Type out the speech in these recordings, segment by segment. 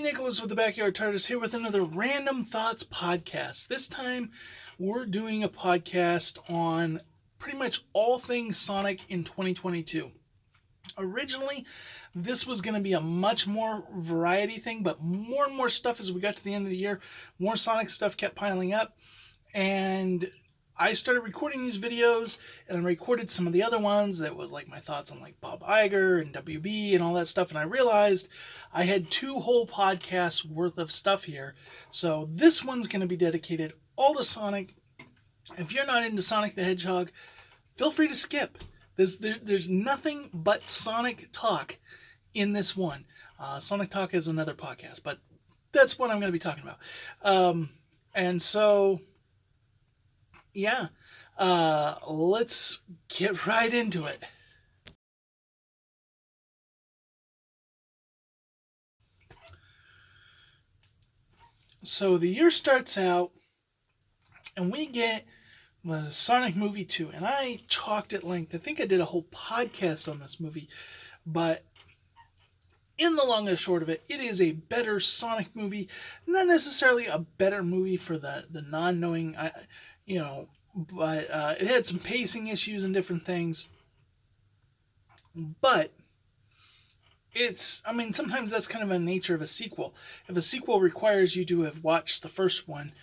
Nicholas with the Backyard TARDIS here with another Random Thoughts podcast. This time we're doing a podcast on pretty much all things Sonic in 2022. Originally, this was going to be a much more variety thing, but more and more stuff as we got to the end of the year, more Sonic stuff kept piling up, and I started recording these videos, and I recorded some of the other ones that was like my thoughts on like Bob Iger and WB and all that stuff, and I realized I had 2 whole podcasts worth of stuff here. So this one's going to be dedicated all to Sonic. If you're not into Sonic the Hedgehog, feel free to skip. There's nothing but Sonic talk in this one. Sonic Talk is another podcast, but that's what I'm going to be talking about. And so... yeah, let's get right into it. So the year starts out, and we get the Sonic movie 2, and I talked at length. I think I did a whole podcast on this movie, but in the long and short of it, it is a better Sonic movie. Not necessarily a better movie for the non-knowing, but it had some pacing issues and different things. But sometimes that's kind of a nature of a sequel. If a sequel requires you to have watched the first one,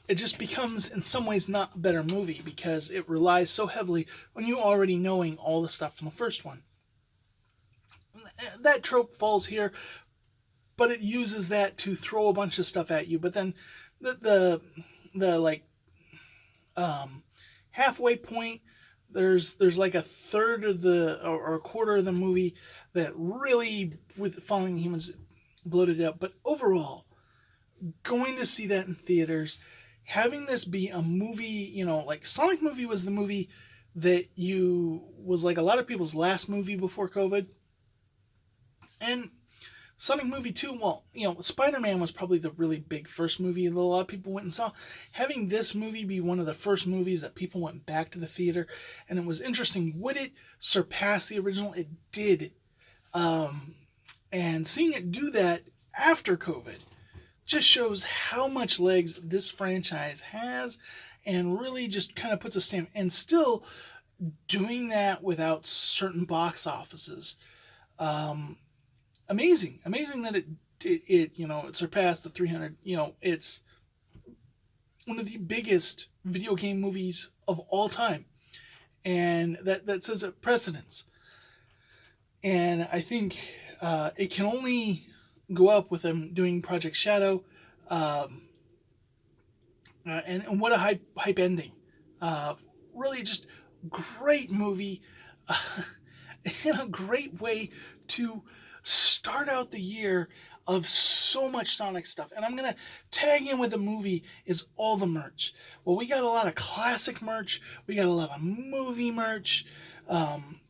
it just becomes in some ways not a better movie because it relies so heavily on you already knowing all the stuff from the first one. That trope falls here, but it uses that to throw a bunch of stuff at you. But then the halfway point, there's like a third of or a quarter of the movie that really, with Following the Humans, bloated up. But overall, going to see that in theaters, having this be a movie, like Sonic movie was the movie that was like a lot of people's last movie before COVID. And Sonic movie 2, Spider-Man was probably the really big first movie that a lot of people went and saw. Having this movie be one of the first movies that people went back to the theater, and it was interesting, would it surpass the original? It did. And seeing it do that after COVID just shows how much legs this franchise has, and really just kind of puts a stamp, and still doing that without certain box offices. Amazing that it surpassed the 300. It's one of the biggest video game movies of all time, and that sets a precedence. And I think it can only go up with them doing Project Shadow, and what a hype ending. Really just great movie, and a great way to start out the year of so much Sonic stuff. And I'm going to tag in with the movie is all the merch. Well, we got a lot of classic merch. We got a lot of movie merch.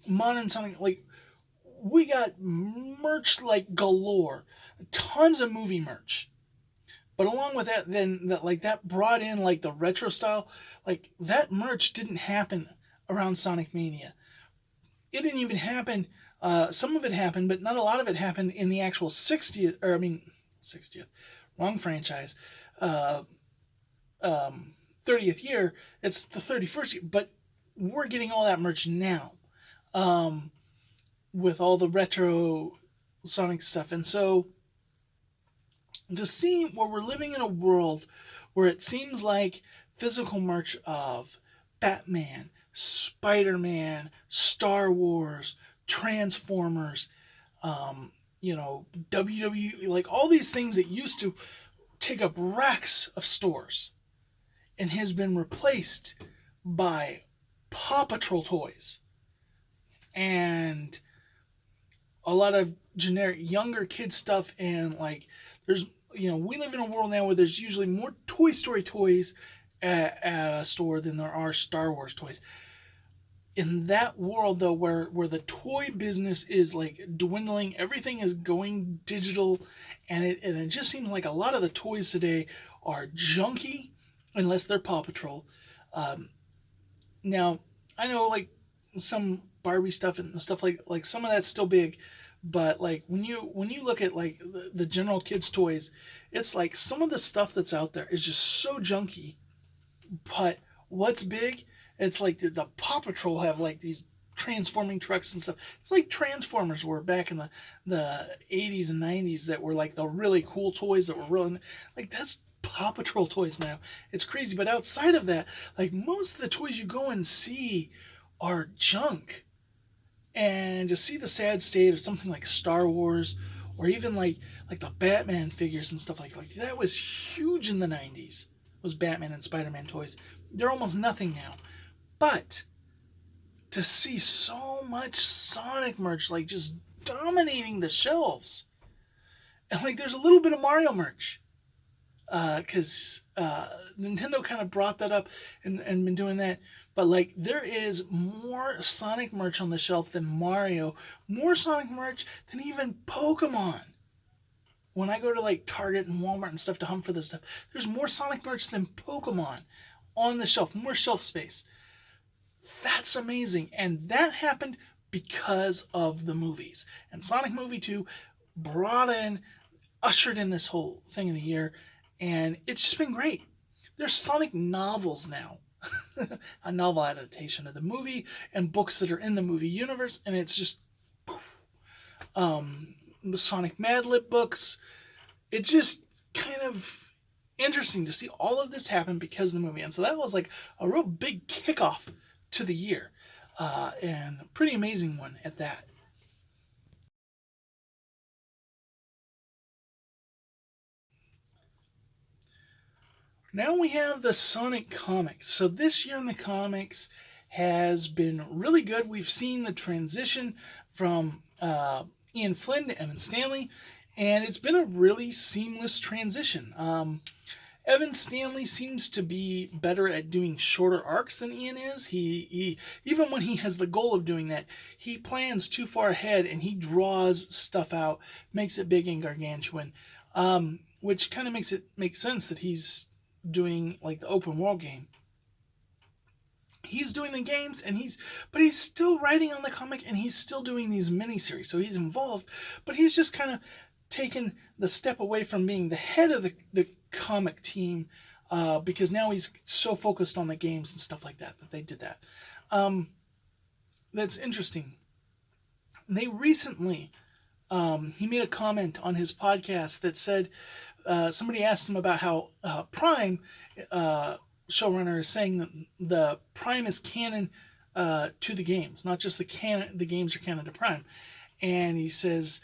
Modern Sonic, we got merch like galore. Tons of movie merch. But along with that, then that brought in like the retro style. Like that merch didn't happen around Sonic Mania. It didn't even happen. Some of it happened, but not a lot of it happened in the actual 60th, wrong franchise, 30th year. It's the 31st year, but we're getting all that merch now, with all the retro Sonic stuff. And so to see where we're living in a world where it seems like physical merch of Batman, Spider-Man, Star Wars, Transformers, WWE, like all these things that used to take up racks of stores, and has been replaced by Paw Patrol toys and a lot of generic younger kid stuff. And there's, we live in a world now where there's usually more Toy Story toys at a store than there are Star Wars toys. In that world, though, where the toy business is dwindling, everything is going digital, and it just seems like a lot of the toys today are junky unless they're Paw Patrol. Now, I know some Barbie stuff and stuff like some of that's still big, But like when you look at like the general kids toys, it's like some of the stuff that's out there is just so junky. But what's big? It's like the Paw Patrol have like these transforming trucks and stuff. It's like Transformers were back in the 80s and 90s, that were like the really cool toys that were really like that's Paw Patrol toys now. It's crazy. But outside of that, like most of the toys you go and see are junk. And to see the sad state of something like Star Wars, or even like the Batman figures and stuff like that was huge in the 90s. Was Batman and Spider-Man toys. They're almost nothing now. But to see so much Sonic merch like just dominating the shelves. And like there's a little bit of Mario merch. Because Nintendo kind of brought that up and been doing that. But like there is more Sonic merch on the shelf than Mario, more Sonic merch than even Pokemon. When I go to like Target and Walmart and stuff to hunt for this stuff, there's more Sonic merch than Pokemon on the shelf, more shelf space. That's amazing. And that happened because of the movies. And Sonic Movie 2 brought in, ushered in this whole thing in the year, and it's just been great. There's Sonic novels now. A novel adaptation of the movie and books that are in the movie universe, and it's just Sonic Mad Lib books. It's just kind of interesting to see all of this happen because of the movie, and so that was like a real big kickoff to the year, and a pretty amazing one at that. Now we have the Sonic comics. So this year in the comics has been really good. We've seen the transition from Ian Flynn to Evan Stanley, and it's been a really seamless transition. Evan Stanley seems to be better at doing shorter arcs than Ian is. He even when he has the goal of doing that, he plans too far ahead and he draws stuff out, makes it big and gargantuan, which kind of makes it make sense that he's doing like the open world game. He's doing the games and he's still writing on the comic and he's still doing these miniseries. So he's involved, but he's just kind of taken the step away from being the head of the comic team, because now he's so focused on the games and stuff like that they did that. That's interesting. They recently, he made a comment on his podcast that said, somebody asked him about how Prime showrunner is saying that the Prime is canon to the games, not just the games are canon to Prime. And he says,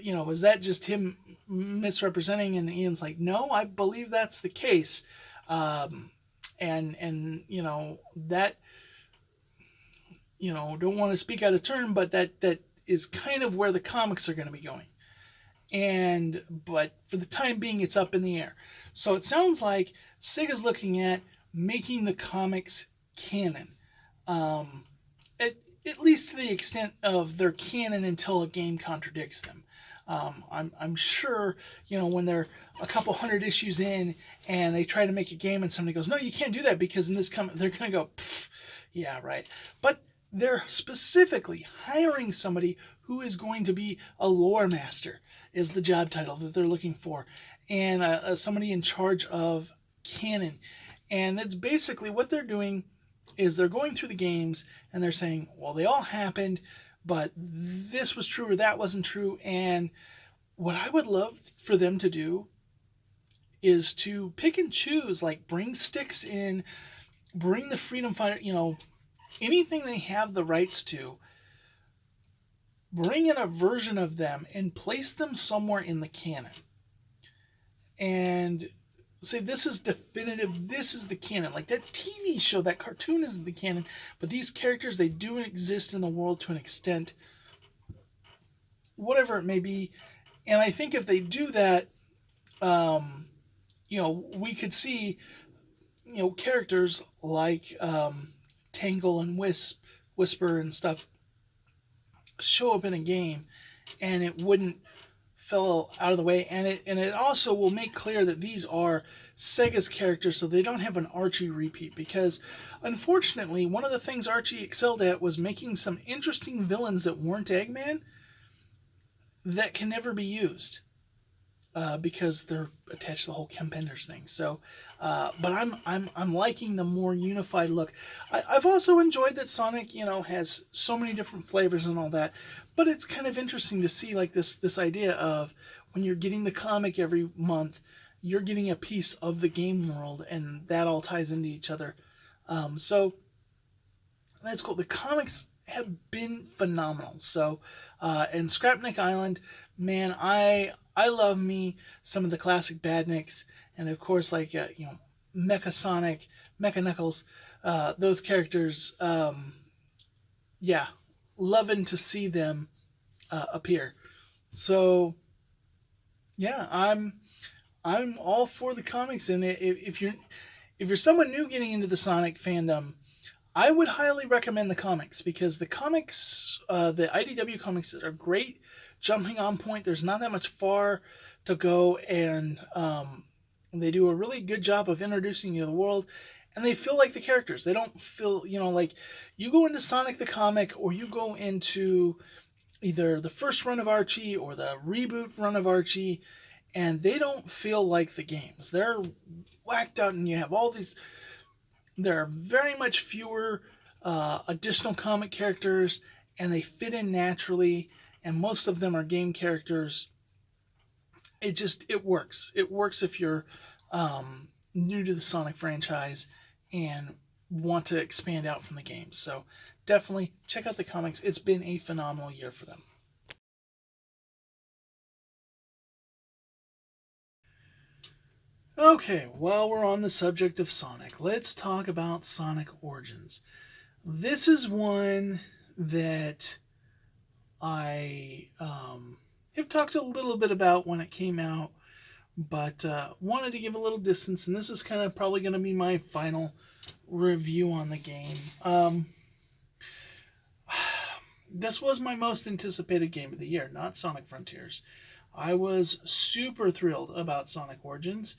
was that just him misrepresenting? And Ian's like, no, I believe that's the case. And that, don't want to speak out of turn, but that is kind of where the comics are going to be going. But for the time being, it's up in the air. So it sounds like Sega's looking at making the comics canon, at least to the extent of their canon until a game contradicts them. I'm sure, when they're a couple hundred issues in and they try to make a game and somebody goes, no, you can't do that because in this comic, they're going to go, yeah, right. But they're specifically hiring somebody who is going to be a lore master, is the job title that they're looking for, and somebody in charge of canon. And that's basically what they're doing, is they're going through the games and they're saying, well, they all happened, but this was true or that wasn't true. And what I would love for them to do is to pick and choose, like bring Styx in, bring the Freedom Fighter, anything they have the rights to, bring in a version of them and place them somewhere in the canon. And say, this is definitive, this is the canon. Like that TV show, that cartoon isn't the canon, but these characters, they do exist in the world to an extent, whatever it may be. And I think if they do that, we could see, characters like Tangle and Whisper and stuff show up in a game, and it wouldn't fall out of the way, and it also will make clear that these are Sega's characters, so they don't have an Archie repeat. Because unfortunately, one of the things Archie excelled at was making some interesting villains that weren't Eggman. that can never be used because they're attached to the whole Ken Penders thing. So, but I'm liking the more unified look. I've also enjoyed that Sonic, has so many different flavors and all that. But it's kind of interesting to see like this idea of when you're getting the comic every month, you're getting a piece of the game world, and that all ties into each other. So that's cool. The comics have been phenomenal. So, and Scrapnik Island, man, I love me some of the classic Badniks, and of course, like Mecha Sonic, Mecha Knuckles, those characters. Yeah, loving to see them appear. So yeah, I'm all for the comics, and if you're someone new getting into the Sonic fandom, I would highly recommend the comics because the comics, the IDW comics, are great jumping on point. There's not that much far to go, and they do a really good job of introducing you to the world. And they feel like the characters. They don't feel, like you go into Sonic the comic or you go into either the first run of Archie or the reboot run of Archie, and they don't feel like the games. They're whacked out, and you have all these. There are very much fewer additional comic characters, and they fit in naturally, and most of them are game characters. It works. It works if you're new to the Sonic franchise and want to expand out from the games. So definitely check out the comics. It's been a phenomenal year for them. Okay, while we're on the subject of Sonic, let's talk about Sonic Origins. This is one that I have talked a little bit about when it came out, but wanted to give a little distance, and this is kind of probably going to be my final review on the game. This was my most anticipated game of the year, not Sonic Frontiers. I was super thrilled about Sonic Origins,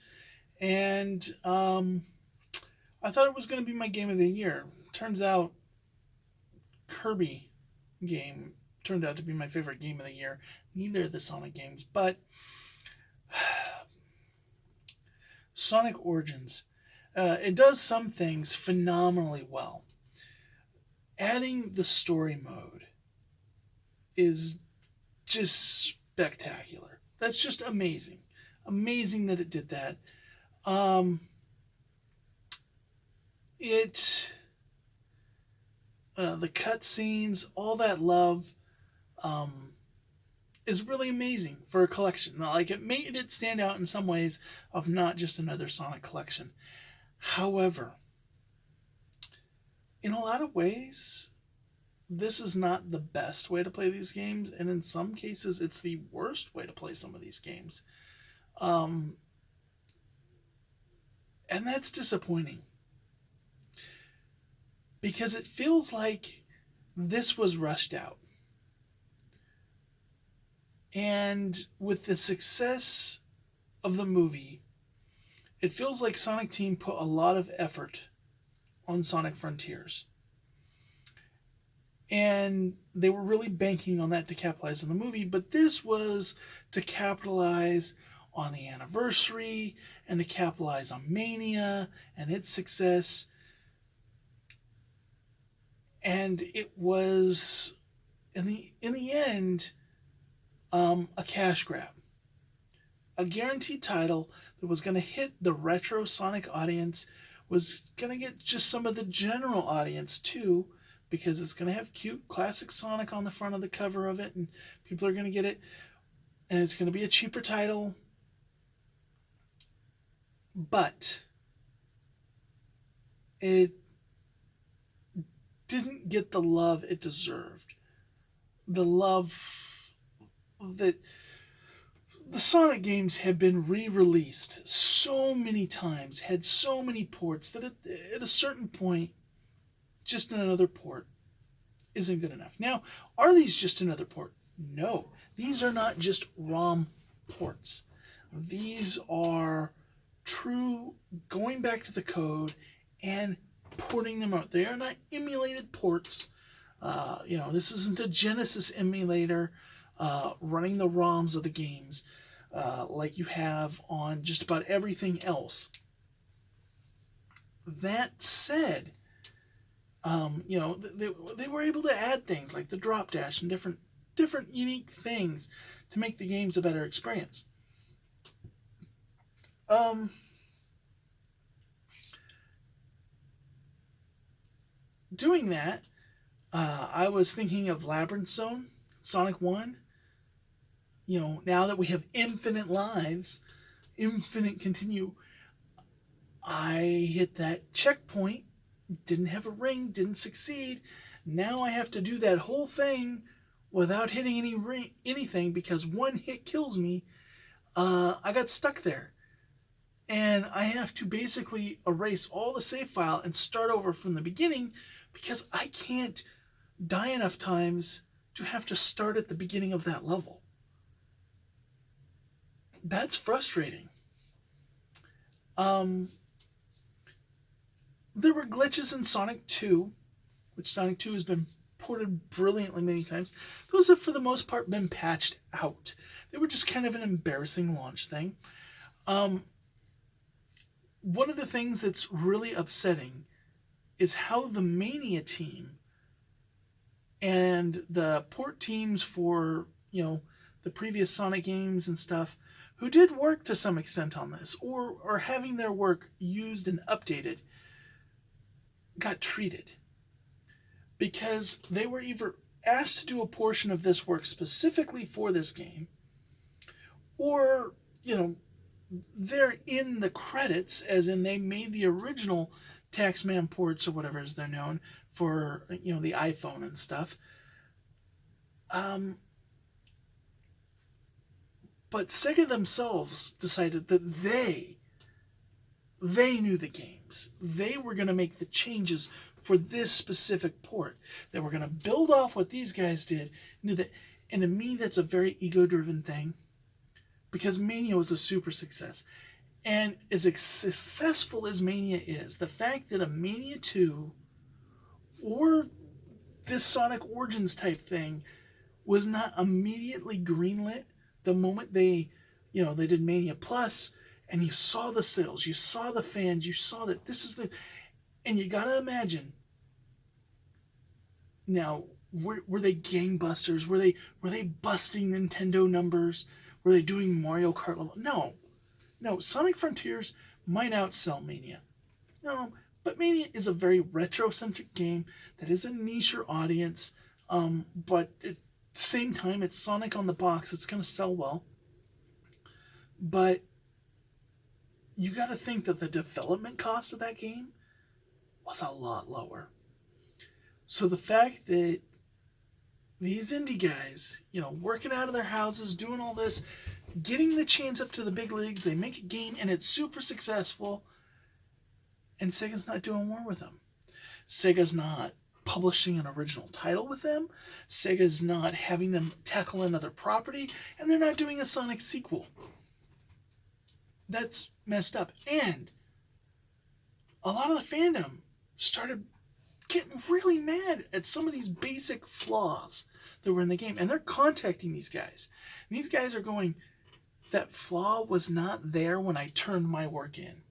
and I thought it was going to be my game of the year. Turns out, Kirby game turned out to be my favorite game of the year. Neither of the Sonic games, but Sonic Origins, it does some things phenomenally well. Adding the story mode is just spectacular. That's just amazing. Amazing that it did that. Um, it the cutscenes, all that love, um, is really amazing for a collection. Like it made it stand out in some ways of not just another Sonic collection. However, in a lot of ways, this is not the best way to play these games, and in some cases, it's the worst way to play some of these games. Um, and that's disappointing because it feels like this was rushed out. And with the success of the movie, it feels like Sonic Team put a lot of effort on Sonic Frontiers. And they were really banking on that to capitalize on the movie, but this was to capitalize on the anniversary and to capitalize on Mania and its success. And it was, in the end, a cash grab. A guaranteed title that was going to hit the retro Sonic audience, was going to get just some of the general audience too, because it's going to have cute classic Sonic on the front of the cover of it, and people are going to get it, and it's going to be a cheaper title. But it didn't get the love it deserved. The love that the Sonic games have been re-released so many times, had so many ports, that at a certain point, just another port isn't good enough. Now, are these just another port? No. These are not just ROM ports. These are true going back to the code and porting them out. They are not emulated ports. This isn't a Genesis emulator. running the ROMs of the games, like you have on just about everything else. That said, they were able to add things like the drop dash and different unique things to make the games a better experience. Doing that, I was thinking of Labyrinth Zone, Sonic 1. Now that we have infinite lives, infinite continue, I hit that checkpoint, didn't have a ring, didn't succeed. Now I have to do that whole thing without hitting anything because one hit kills me. I got stuck there. And I have to basically erase all the save file and start over from the beginning because I can't die enough times to have to start at the beginning of that level. That's frustrating. There were glitches in Sonic 2, which Sonic 2 has been ported brilliantly many times. Those have, for the most part, been patched out. They were just kind of an embarrassing launch thing. One of the things that's really upsetting is how the Mania team and the port teams for, the previous Sonic games and stuff, who did work to some extent on this, or are having their work used and updated, got treated. Because they were either asked to do a portion of this work specifically for this game, or, they're in the credits, as in they made the original Taxman ports or whatever as they're known for, the iPhone and stuff. But Sega themselves decided that they knew the games. They were going to make the changes for this specific port. They were going to build off what these guys did. Knew that, and to me, that's a very ego-driven thing, because Mania was a super success. And as successful as Mania is, the fact that a Mania 2 or this Sonic Origins type thing was not immediately greenlit the moment they did Mania Plus, and you saw the sales, you saw the fans, you saw that this is the... And you gotta imagine, now, were they gangbusters? Were they busting Nintendo numbers? Were they doing Mario Kart level? No, Sonic Frontiers might outsell Mania. No, but Mania is a very retro-centric game that is a niche audience, but at the same time, it's Sonic on the box. It's going to sell well. But you got to think that the development cost of that game was a lot lower. So the fact that these indie guys, working out of their houses, doing all this, getting the chance up to the big leagues, they make a game and it's super successful, and Sega's not doing more with them. Sega's not publishing an original title with them. Sega's not having them tackle another property, and they're not doing a Sonic sequel. That's messed up. And a lot of the fandom started getting really mad at some of these basic flaws that were in the game. And they're contacting these guys. And these guys are going, that flaw was not there when I turned my work in.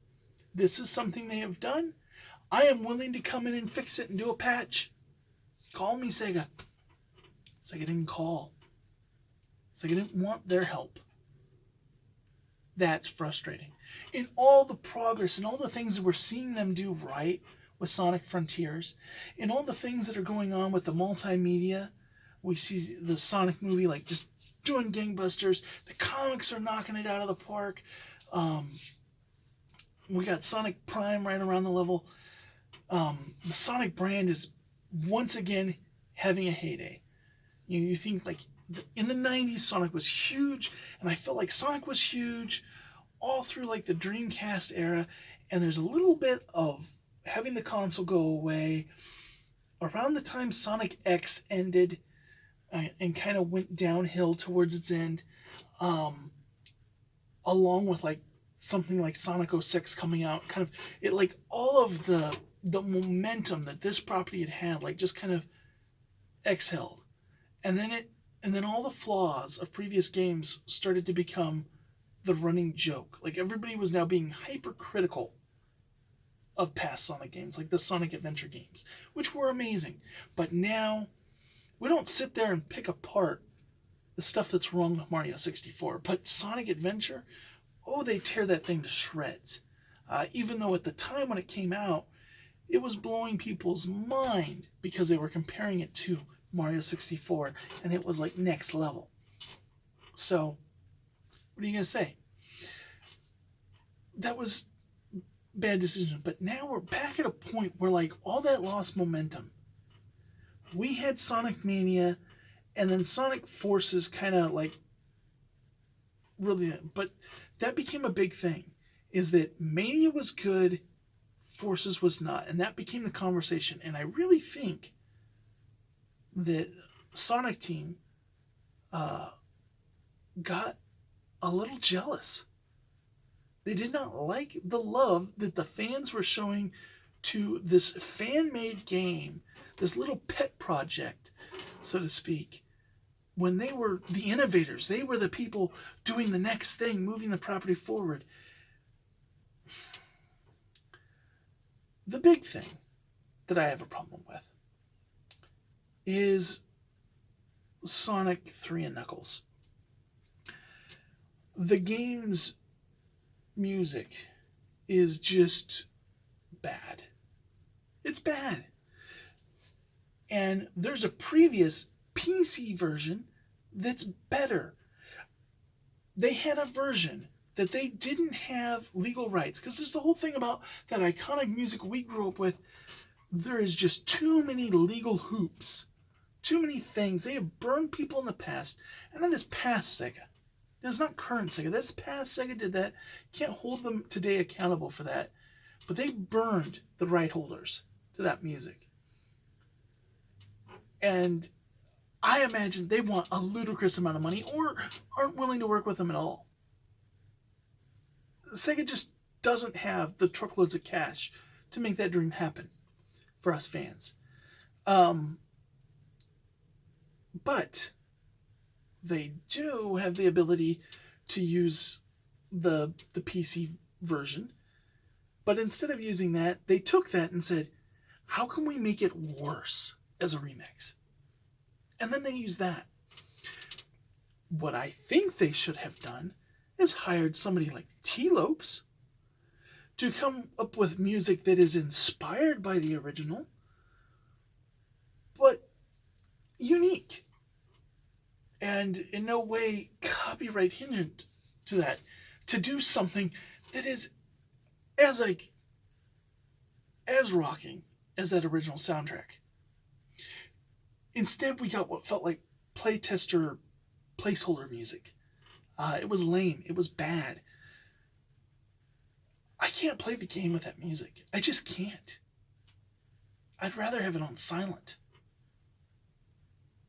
This is something they have done. I am willing to come in and fix it and do a patch. Call me, Sega. Sega didn't call. Sega didn't want their help. That's frustrating. In all the progress and all the things that we're seeing them do right with Sonic Frontiers, and all the things that are going on with the multimedia, we see the Sonic movie like just doing gangbusters. The comics are knocking it out of the park. We got Sonic Prime right around the level. The Sonic brand is once again having a heyday. You think like in the 90s, Sonic was huge, and I felt like Sonic was huge all through like the Dreamcast era, and there's a little bit of having the console go away around the time Sonic X ended and kind of went downhill towards its end, along with like something like Sonic 06 coming out, kind of it like all of the momentum that this property had like just kind of exhaled, and then it And then all the flaws of previous games started to become the running joke. Like everybody was now being hypercritical of past Sonic games, like the Sonic Adventure games, which were amazing. But now we don't sit there and pick apart the stuff that's wrong with Mario 64. But Sonic Adventure, oh, they tear that thing to shreds. Even though at the time when it came out, it was blowing people's mind because they were comparing it to Mario 64 and it was like next level. So, what are you going to say? That was bad decision. But now we're back at a point where like all that lost momentum. We had Sonic Mania and then Sonic Forces kind of like really, but that became a big thing, is that Mania was good, Forces was not, and that became the conversation. And I really think that Sonic Team got a little jealous. They did not like the love that the fans were showing to this fan-made game, this little pet project, so to speak. When they were the innovators, they were the people doing the next thing, moving the property forward. The big thing that I have a problem with is Sonic 3 and Knuckles. The game's music is just bad. It's bad. And there's a previous PC version that's better. They had a version that they didn't have legal rights, because there's the whole thing about that iconic music we grew up with. There is just too many legal hoops, too many things. They have burned people in the past, and that is past Sega. That's not current Sega. That's past Sega did that. Can't hold them today accountable for that. But they burned the right holders to that music. And I imagine they want a ludicrous amount of money or aren't willing to work with them at all. Sega just doesn't have the truckloads of cash to make that dream happen for us fans. But they do have the ability to use the PC version. But instead of using that, they took that and said, how can we make it worse as a remix? And then they used that. What I think they should have done is hired somebody like T-Lopes to come up with music that is inspired by the original, but unique. And in no way copyright hinged to that. To do something that is as rocking as that original soundtrack. Instead, we got what felt like playtester placeholder music. It was lame. It was bad. I can't play the game with that music. I just can't. I'd rather have it on silent.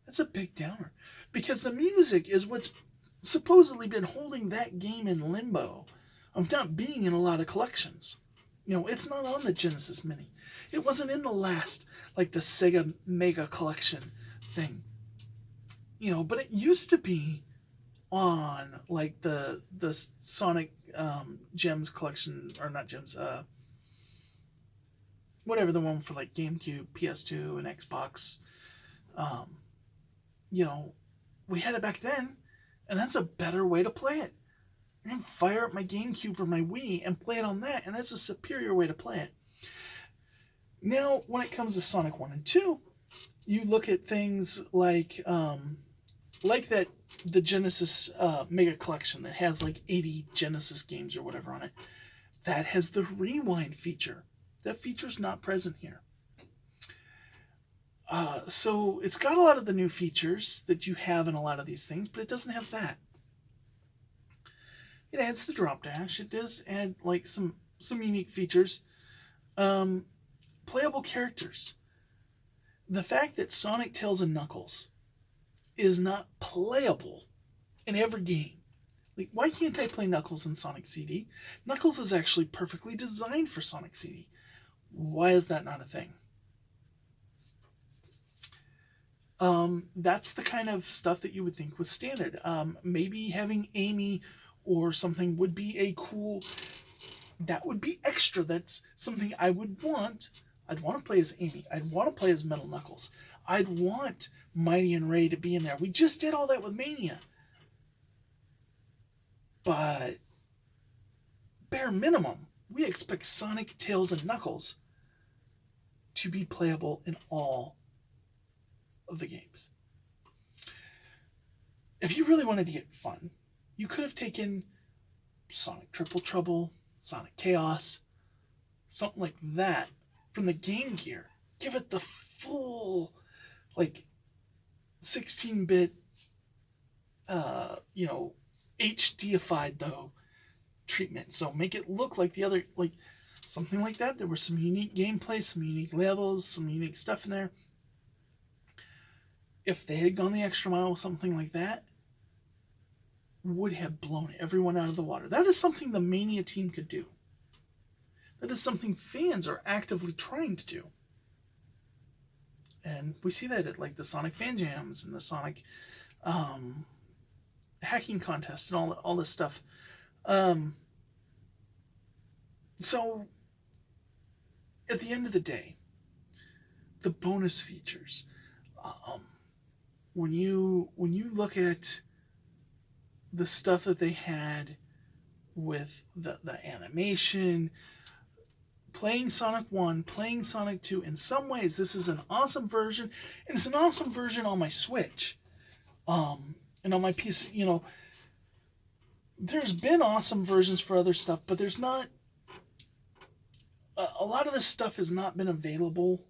That's a big downer. Because the music is what's supposedly been holding that game in limbo of not being in a lot of collections. You know, it's not on the Genesis Mini. It wasn't in the last, like the Sega Mega Collection thing. You know, but it used to be on like the Sonic Gems collection, or not Gems, whatever, the one for like GameCube, PS2, and Xbox. You know, we had it back then, and that's a better way to play it. I can fire up my GameCube or my Wii and play it on that, and that's a superior way to play it. Now, when it comes to Sonic 1 and 2, you look at things like that, the Genesis Mega Collection that has like 80 Genesis games or whatever on it. That has the rewind feature. That feature's not present here. So it's got a lot of the new features that you have in a lot of these things, but it doesn't have that. It adds the drop dash. It does add like some unique features. Playable characters. The fact that Sonic, Tails, and Knuckles is not playable in every game. Like, why can't I play Knuckles in Sonic CD? Knuckles is actually perfectly designed for Sonic CD. Why is that not a thing? That's the kind of stuff that you would think was standard. Maybe having Amy or something would be a cool. That would be extra. That's something I would want. I'd want to play as Amy. I'd want to play as Metal Knuckles. I'd want Mighty and Ray to be in there. We just did all that with Mania. But bare minimum, we expect Sonic, Tails, and Knuckles to be playable in all of the games. If you really wanted to get fun, you could have taken Sonic Triple Trouble, Sonic Chaos, something like that from the Game Gear. Give it the full, 16-bit, HDified though treatment. So make it look like the other, something like that. There was some unique gameplay, some unique levels, some unique stuff in there. If they had gone the extra mile with something like that, would have blown everyone out of the water. That is something the Mania team could do. That is something fans are actively trying to do. And we see that at the Sonic Fan Jams and the Sonic hacking contest and all this stuff. So at the end of the day, the bonus features, when you look at the stuff that they had with the animation, playing Sonic 1, playing Sonic 2, in some ways this is an awesome version, and it's an awesome version on my Switch. And on my PC, there's been awesome versions for other stuff, but there's not, a lot of this stuff has not been available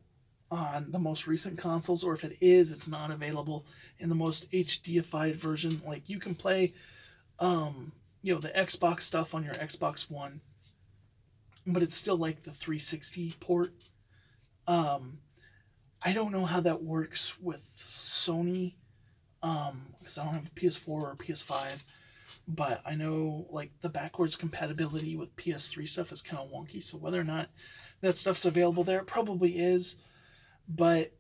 on the most recent consoles, or if it is, it's not available in the most HDified version. You can play, the Xbox stuff on your Xbox One, but it's still the 360 port. I don't know how that works with Sony, because I don't have a PS4 or a PS5, but I know the backwards compatibility with PS3 stuff is kind of wonky, so whether or not that stuff's available there, it probably is. But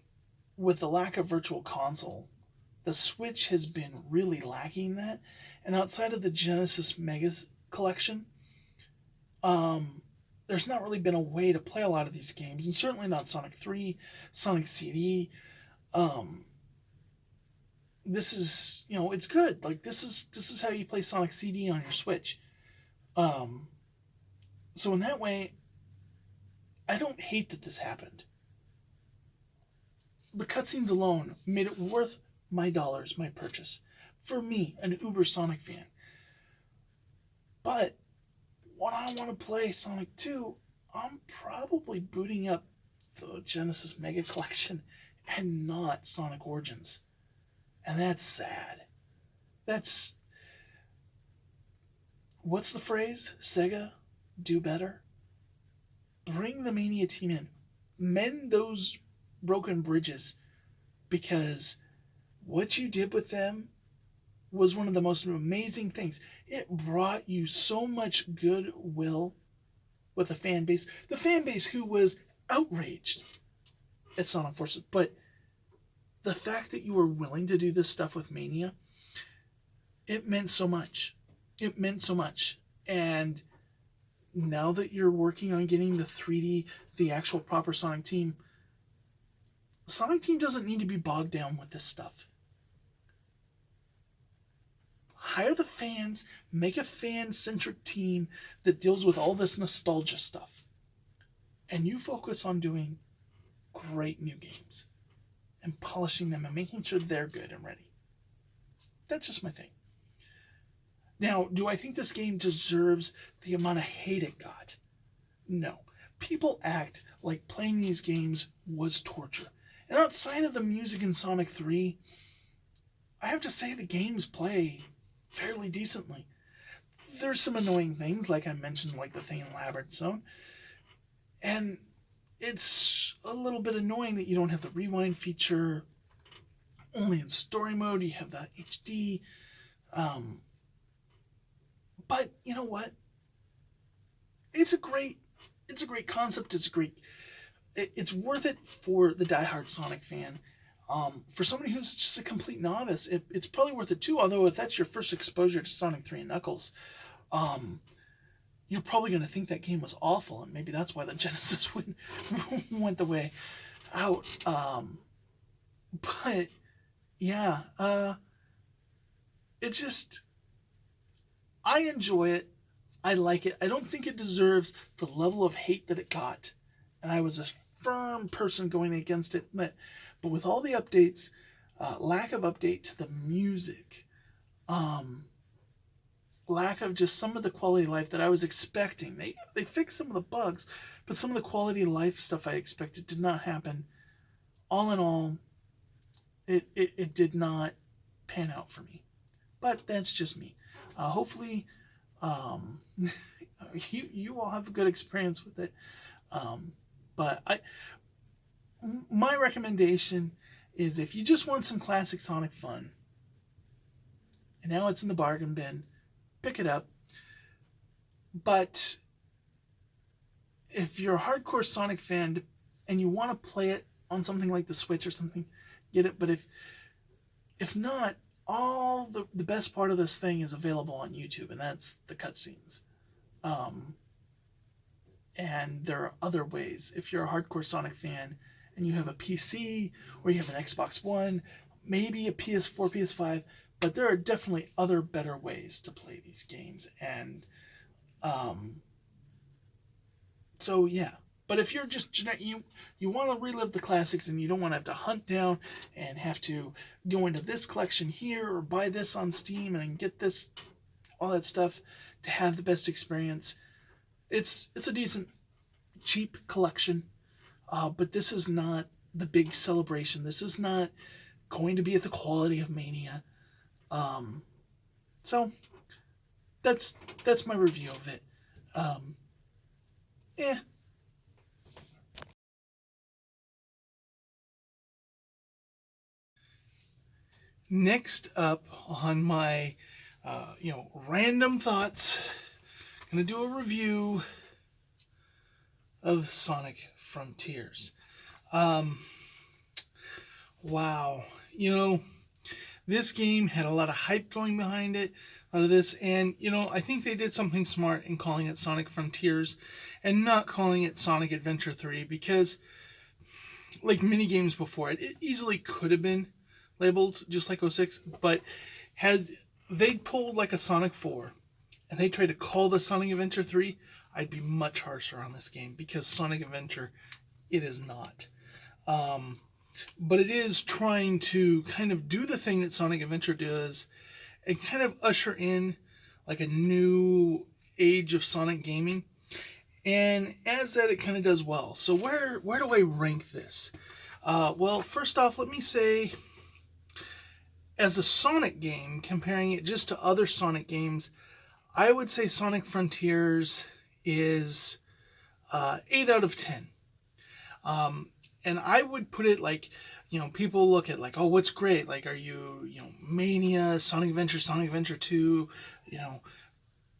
with the lack of Virtual Console, the Switch has been really lacking that. And outside of the Genesis Mega Collection, there's not really been a way to play a lot of these games, and certainly not Sonic 3, Sonic CD. This is, it's good. This is how you play Sonic CD on your Switch. So in that way, I don't hate that this happened. The cutscenes alone made it worth my dollars, my purchase. For me, an uber Sonic fan. But when I want to play Sonic 2, I'm probably booting up the Genesis Mega Collection and not Sonic Origins. And that's sad. That's... What's the phrase? Sega, do better? Bring the Mania team in. Mend those broken bridges, because what you did with them was one of the most amazing things. It brought you so much goodwill with the fan base who was outraged at Sonic Forces. But the fact that you were willing to do this stuff with Mania, it meant so much. It meant so much. And now that you're working on getting the 3D, the actual proper Sonic Team doesn't need to be bogged down with this stuff. Hire the fans, make a fan-centric team that deals with all this nostalgia stuff. And you focus on doing great new games and polishing them and making sure they're good and ready. That's just my thing. Now, do I think this game deserves the amount of hate it got? No. People act like playing these games was torture. And outside of the music in Sonic 3, I have to say the games play fairly decently. There's some annoying things, like I mentioned, like the thing in Labyrinth Zone. And it's a little bit annoying that you don't have the rewind feature. Only in story mode, you have that HD. But you know what? It's a great concept. It's worth it for the diehard Sonic fan. For somebody who's just a complete novice, it's probably worth it too. Although if that's your first exposure to Sonic 3 and Knuckles, um, you're probably going to think that game was awful, and maybe that's why the Genesis went the way out. But yeah, it just, I enjoy it. I like it. I don't think it deserves the level of hate that it got, and I was a firm person going against it. But with all the updates, lack of update to the music, um, lack of just some of the quality of life that I was expecting. They fixed some of the bugs, but some of the quality of life stuff I expected did not happen. All in all, it did not pan out for me. But that's just me. Hopefully, um, you all have a good experience with it. Um, but my recommendation is if you just want some classic Sonic fun, and now it's in the bargain bin, pick it up. But if you're a hardcore Sonic fan and you want to play it on something like the Switch or something, get it. But if not, all the best part of this thing is available on YouTube, and that's the cutscenes. Um, and there are other ways. If you're a hardcore Sonic fan and you have a PC or you have an Xbox One, maybe a PS4, PS5, but there are definitely other better ways to play these games. And um, so yeah. But if you're just you want to relive the classics and you don't want to have to hunt down and have to go into this collection here or buy this on Steam and get this, all that stuff to have the best experience, it's a decent cheap collection. But this is not the big celebration. This is not going to be at the quality of Mania. Um, so that's my review of it. Yeah. Next up on my random thoughts, I'm gonna do a review of Sonic Frontiers. Um, wow, this game had a lot of hype going behind it, a lot of this, and I think they did something smart in calling it Sonic Frontiers and not calling it Sonic Adventure 3, because like many games before it easily could have been labeled just like 06, but had they pulled like a Sonic 4 and they tried to call the Sonic Adventure 3, I'd be much harsher on this game, because Sonic Adventure, it is not. But it is trying to kind of do the thing that Sonic Adventure does and kind of usher in like a new age of Sonic gaming. And as that, it kind of does well. So where do I rank this? Well, first off, let me say, as a Sonic game, comparing it just to other Sonic games, I would say Sonic Frontiers is 8 out of 10. And I would put it like, people look at like, oh, what's great? Like, are you, Mania, Sonic Adventure 2,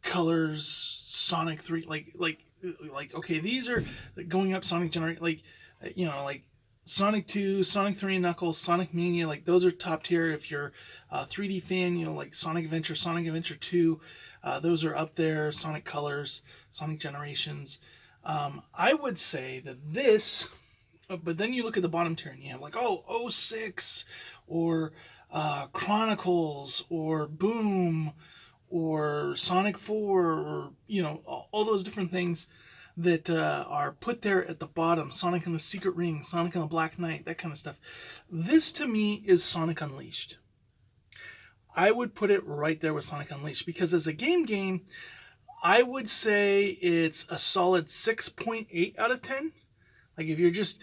Colors, Sonic 3, like, okay, these are going up Sonic generation, like Sonic 2, Sonic 3 and Knuckles, Sonic Mania, like those are top tier. If you're a 3D fan, like Sonic Adventure 2, those are up there. Sonic Colors, Sonic Generations. I would say that this, but then you look at the bottom tier and you have like, oh, 06, or Chronicles, or Boom, or Sonic 4, or, all those different things that are put there at the bottom. Sonic and the Secret Ring, Sonic and the Black Knight, that kind of stuff. This, to me, is Sonic Unleashed. I would put it right there with Sonic Unleashed, because as a game, I would say it's a solid 6.8 out of 10. Like, if you're just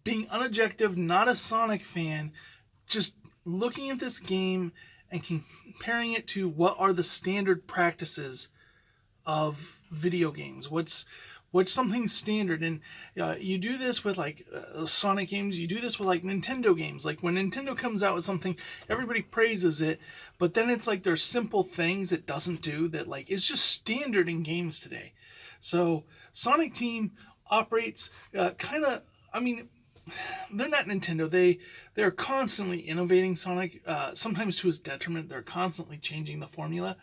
being unobjective, not a Sonic fan, just looking at this game and comparing it to what are the standard practices of video games, what's something standard. And you do this with like Sonic games, you do this with like Nintendo games. Like when Nintendo comes out with something, everybody praises it, but then it's like there's simple things it doesn't do that like is just standard in games today. So Sonic Team operates kind of, I mean, they're not Nintendo. They're constantly innovating Sonic, sometimes to his detriment. They're constantly changing the formula,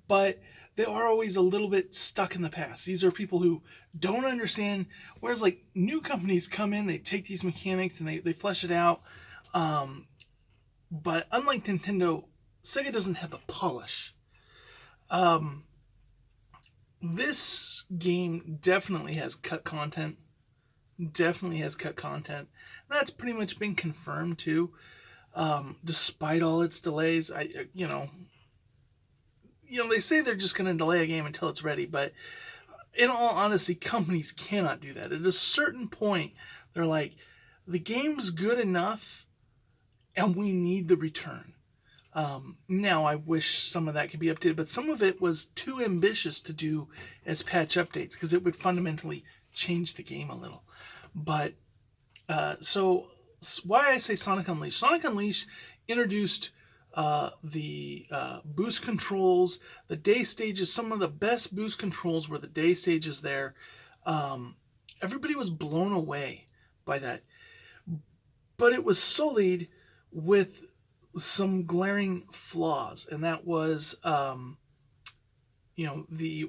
but they are always a little bit stuck in the past. These are people who don't understand. Whereas like new companies come in, they take these mechanics and they flesh it out. Um, but unlike Nintendo, Sega doesn't have the polish. Um, this game definitely has cut content. Definitely has cut content. That's pretty much been confirmed too. Despite all its delays, they say they're just going to delay a game until it's ready, but in all honesty, companies cannot do that. At a certain point, they're like, the game's good enough, and we need the return. Now, I wish some of that could be updated, but some of it was too ambitious to do as patch updates because it would fundamentally change the game a little. But so why I say Sonic Unleashed? Sonic Unleashed introduced the boost controls, the day stages. Some of the best boost controls were the day stages there. Everybody was blown away by that, but it was sullied with some glaring flaws, and that was the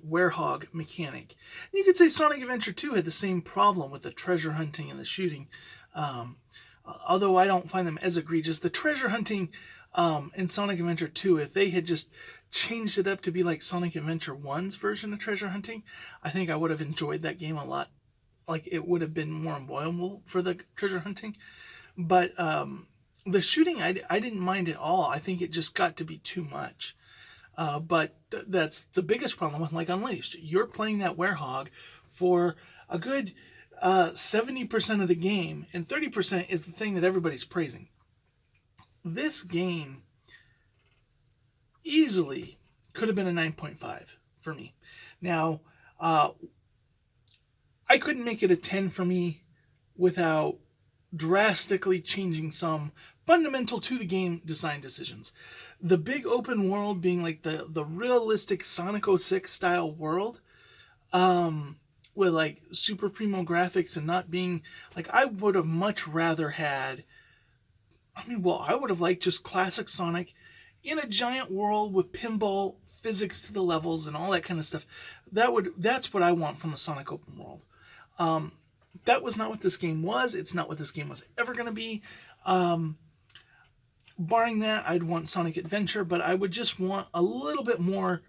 werehog mechanic. And you could say Sonic Adventure 2 had the same problem with the treasure hunting and the shooting. Although I don't find them as egregious. The treasure hunting in Sonic Adventure 2, if they had just changed it up to be like Sonic Adventure 1's version of treasure hunting, I think I would have enjoyed that game a lot. Like, it would have been more enjoyable for the treasure hunting. But the shooting, I didn't mind at all. I think it just got to be too much. But that's the biggest problem with like Unleashed. You're playing that werehog for a good 70% of the game, and 30% is the thing that everybody's praising. This game easily could have been a 9.5 for me. Now, I couldn't make it a 10 for me without drastically changing some fundamental to the game design decisions. The big open world being like the realistic Sonic 06 style world, with like super primo graphics and not being like, I would have much rather had, I would have liked just classic Sonic in a giant world with pinball physics to the levels and all that kind of stuff. That's what I want from a Sonic open world. That was not what this game was. It's not what this game was ever going to be. Barring that, I'd want Sonic Adventure, but I would just want a little bit more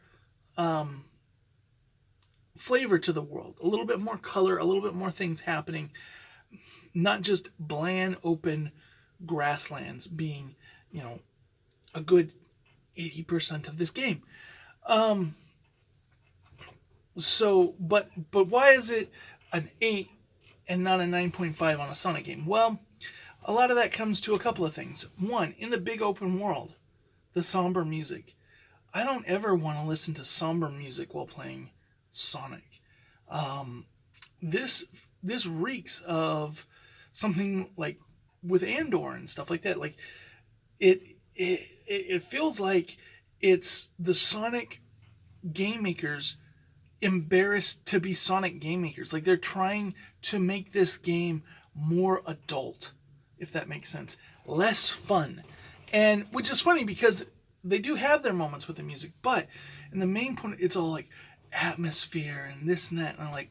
flavor to the world, a little bit more color, a little bit more things happening, not just bland, open grasslands being, a good 80% of this game. But why is it an 8 and not a 9.5 on a Sonic game? Well, a lot of that comes to a couple of things. One, in the big open world, the somber music. I don't ever want to listen to somber music while playing Sonic. This reeks of something like with Andor and stuff like that. Like it feels like it's the Sonic game makers embarrassed to be Sonic game makers. Like, they're trying to make this game more adult, if that makes sense. Less fun. And which is funny because they do have their moments with the music, but in the main point, it's all like atmosphere and this and that. And I'm like,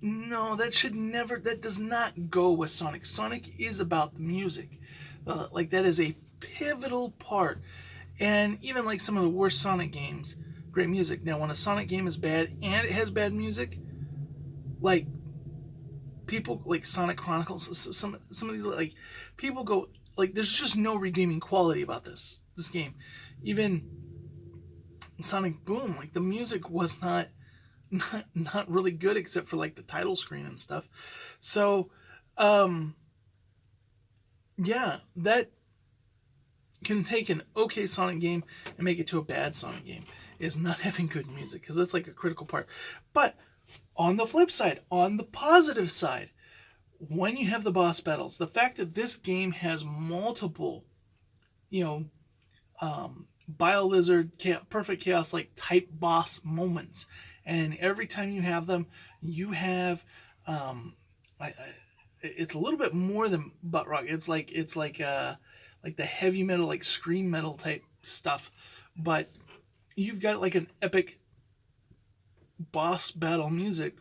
no, that does not go with Sonic. Sonic is about the music. Like, that is a pivotal part. And even like some of the worst Sonic games, great music. Now, when a Sonic game is bad and it has bad music, like people like Sonic Chronicles, some of these, like, people go like, there's just no redeeming quality about this game. Even Sonic Boom, like, the music was not really good except for like the title screen and stuff. So, yeah, that can take an okay Sonic game and make it to a bad Sonic game, is not having good music, because that's like a critical part. But on the flip side, on the positive side, when you have the boss battles, the fact that this game has multiple, BioLizard, Perfect Chaos like type boss moments, and every time you have them, you have it's a little bit more than butt rock. It's like the heavy metal, like scream metal type stuff, but you've got like an epic boss battle music.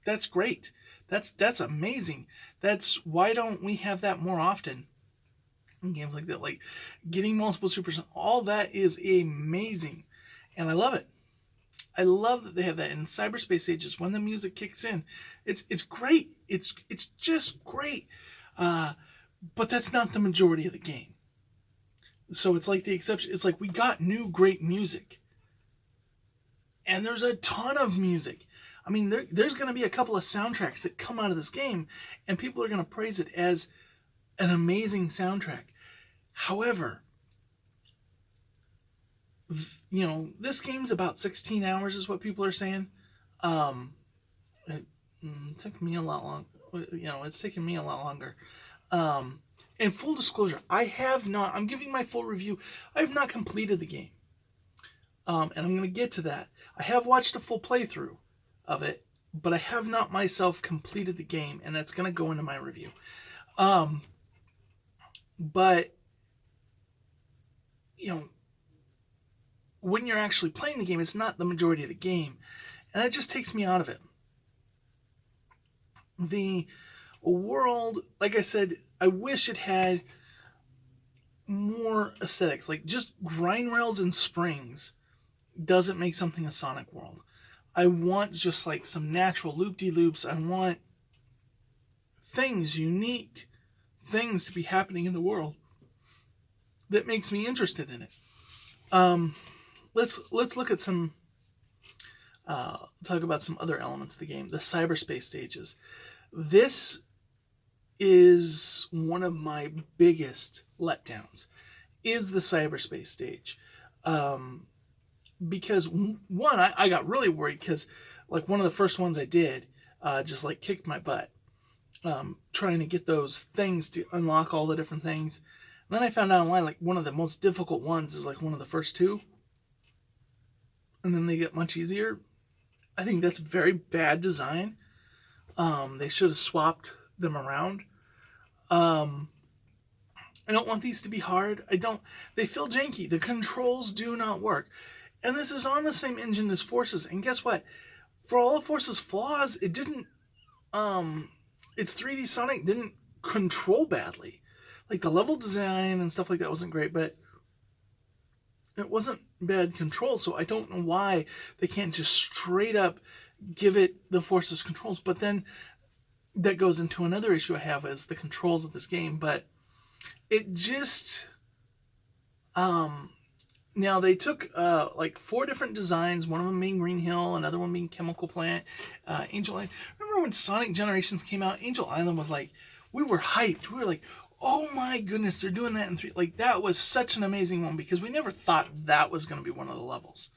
That's great. That's amazing. That's why don't we have that more often in games like that? Like getting multiple supers, all that is amazing, and I love it. I love that they have that in cyberspace ages when the music kicks in. It's great. It's just great. Uh, but that's not the majority of the game. So it's like the exception. It's like we got new great music, and there's a ton of music. I mean, there's going to be a couple of soundtracks that come out of this game, and people are going to praise it as an amazing soundtrack. However, this game's about 16 hours, is what people are saying. Um, it, took me a lot long. It's taken me a lot longer. And full disclosure, I have not. I'm giving my full review. I have not completed the game, and I'm going to get to that. I have watched a full playthrough of it, but I have not myself completed the game, and that's going to go into my review. But when you're actually playing the game, it's not the majority of the game, and that just takes me out of it. The world, like I said, I wish it had more aesthetics. Like just grind rails and springs doesn't make something a Sonic world. I want just like some natural loop-de-loops. I want things, unique things to be happening in the world that makes me interested in it. Let's look at some talk about some other elements of the game. The cyberspace stages. This is one of my biggest letdowns. Is the cyberspace stage, because one, I got really worried because like one of the first ones I did just like kicked my butt, trying to get those things to unlock all the different things. And then I found out online like one of the most difficult ones is like one of the first two, and then they get much easier. I think that's very bad design. They should have swapped them around. I don't want these to be hard. They feel janky. The controls do not work. And this is on the same engine as Forces. And guess what? For all of Forces' flaws, it didn't, its 3D Sonic didn't control badly. Like the level design and stuff like that wasn't great, but it wasn't bad control. So I don't know why they can't just straight up give it the Forces controls. But then that goes into another issue I have is the controls of this game. But it just, now they took like 4 different designs, one of them being Green Hill, another one being Chemical Plant, Angel Island. Remember when Sonic Generations came out? Angel Island was like, we were hyped. We were like, oh my goodness, they're doing that in 3. Like that was such an amazing one because we never thought that was going to be one of the levels.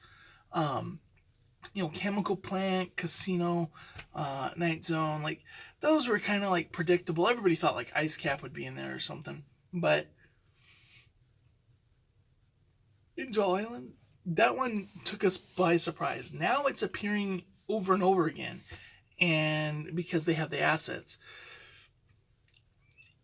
Chemical Plant, Casino, Night Zone, like those were kind of like predictable. Everybody thought like Ice Cap would be in there or something. But Angel Island, that one took us by surprise. Now it's appearing over and over again, and because they have the assets.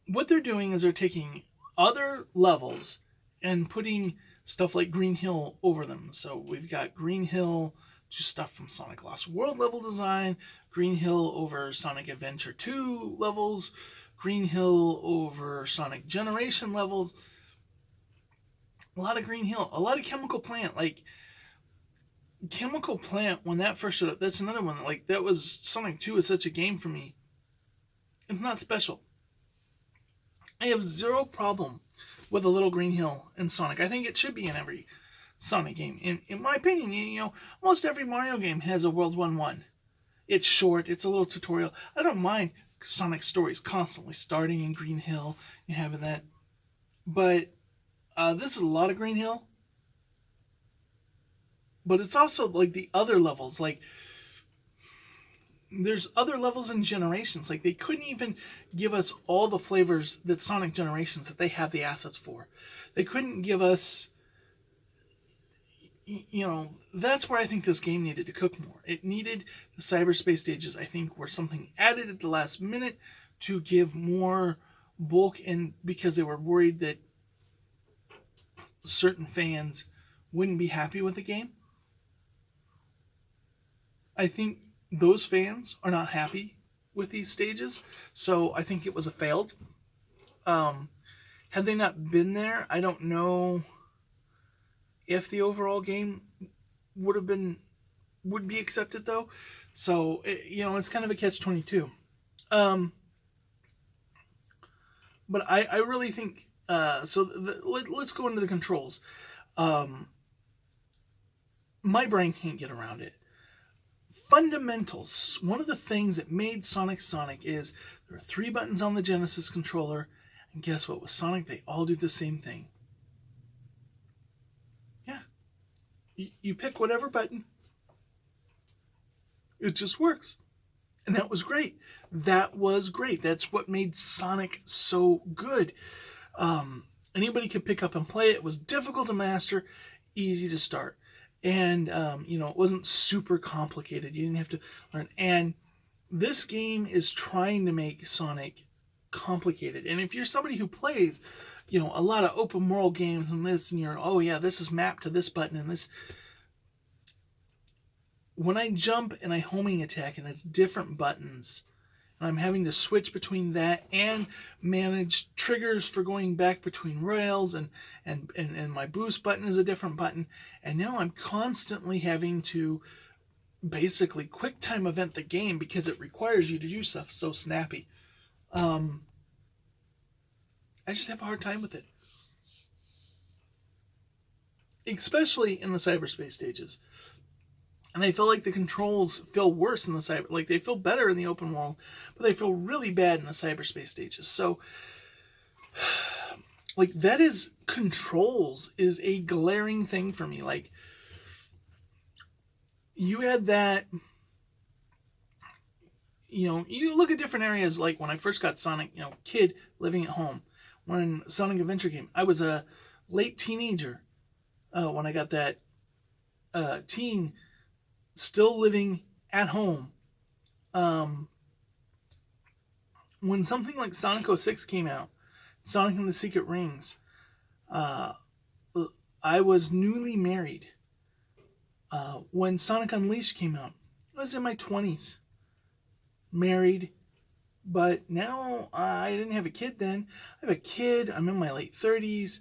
What they're doing is they're taking other levels and putting stuff like Green Hill over them. So we've got Green Hill, just stuff from Sonic Lost World level design, Green Hill over Sonic Adventure 2 levels, Green Hill over Sonic Generation levels. A lot of Green Hill, a lot of Chemical Plant. Like Chemical Plant, when that first showed up, that's another one. Like that was Sonic 2 is such a game for me. It's not special. I have zero problem with a little Green Hill in Sonic. I think it should be in every Sonic game. In my opinion, almost every Mario game has a World 1-1. It's short. It's a little tutorial. I don't mind Sonic stories constantly starting in Green Hill and having that. But this is a lot of Green Hill. But it's also like the other levels. Like there's other levels in Generations. Like they couldn't even give us all the flavors that Sonic Generations that they have the assets for. They couldn't give us, that's where I think this game needed to cook more. It needed the cyberspace stages, I think, were something added at the last minute to give more bulk, and because they were worried that certain fans wouldn't be happy with the game. I think those fans are not happy with these stages, so I think it was a failed. Um, had they not been there, I don't know if the overall game would have been would be accepted though. So it's kind of a catch-22. Um, but I really think let's go into the controls. Um, my brain can't get around it. Fundamentals. One of the things that made Sonic Sonic is there are 3 buttons on the Genesis controller, and guess what? With Sonic, they all do the same thing. Yeah. You pick whatever button, it just works. And that was great. That was great. That's what made Sonic so good. Anybody could pick up and play it. It was difficult to master, easy to start. And, it wasn't super complicated. You didn't have to learn. And this game is trying to make Sonic complicated. And if you're somebody who plays, a lot of open world games and this, and you're, oh yeah, this is mapped to this button and this. When I jump and I homing attack and it's different buttons, and I'm having to switch between that and manage triggers for going back between rails, and my boost button is a different button, and now I'm constantly having to basically quick time event the game because it requires you to do stuff so snappy. I just have a hard time with it, especially in the cyberspace stages. And I feel like the controls feel worse in the cyber, like they feel better in the open world, but they feel really bad in the cyberspace stages. So, like, that is, controls is a glaring thing for me. Like, you had that, you look at different areas, like when I first got Sonic, kid living at home. When Sonic Adventure came, I was a late teenager when I got that teen still living at home. When something like Sonic 06 came out, Sonic and the Secret Rings, I was newly married. When Sonic Unleashed came out, I was in my 20s, married, but now I didn't have a kid then. I have a kid, I'm in my late 30s.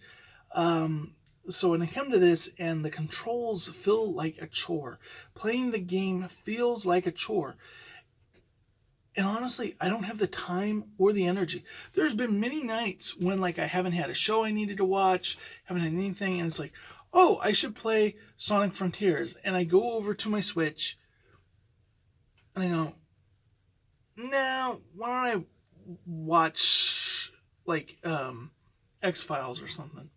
So when I come to this and the controls feel like a chore, playing the game feels like a chore. And honestly, I don't have the time or the energy. There's been many nights when I haven't had a show I needed to watch, haven't had anything, and it's like, oh, I should play Sonic Frontiers. And I go over to my Switch and I go, no, why don't I watch X-Files or something?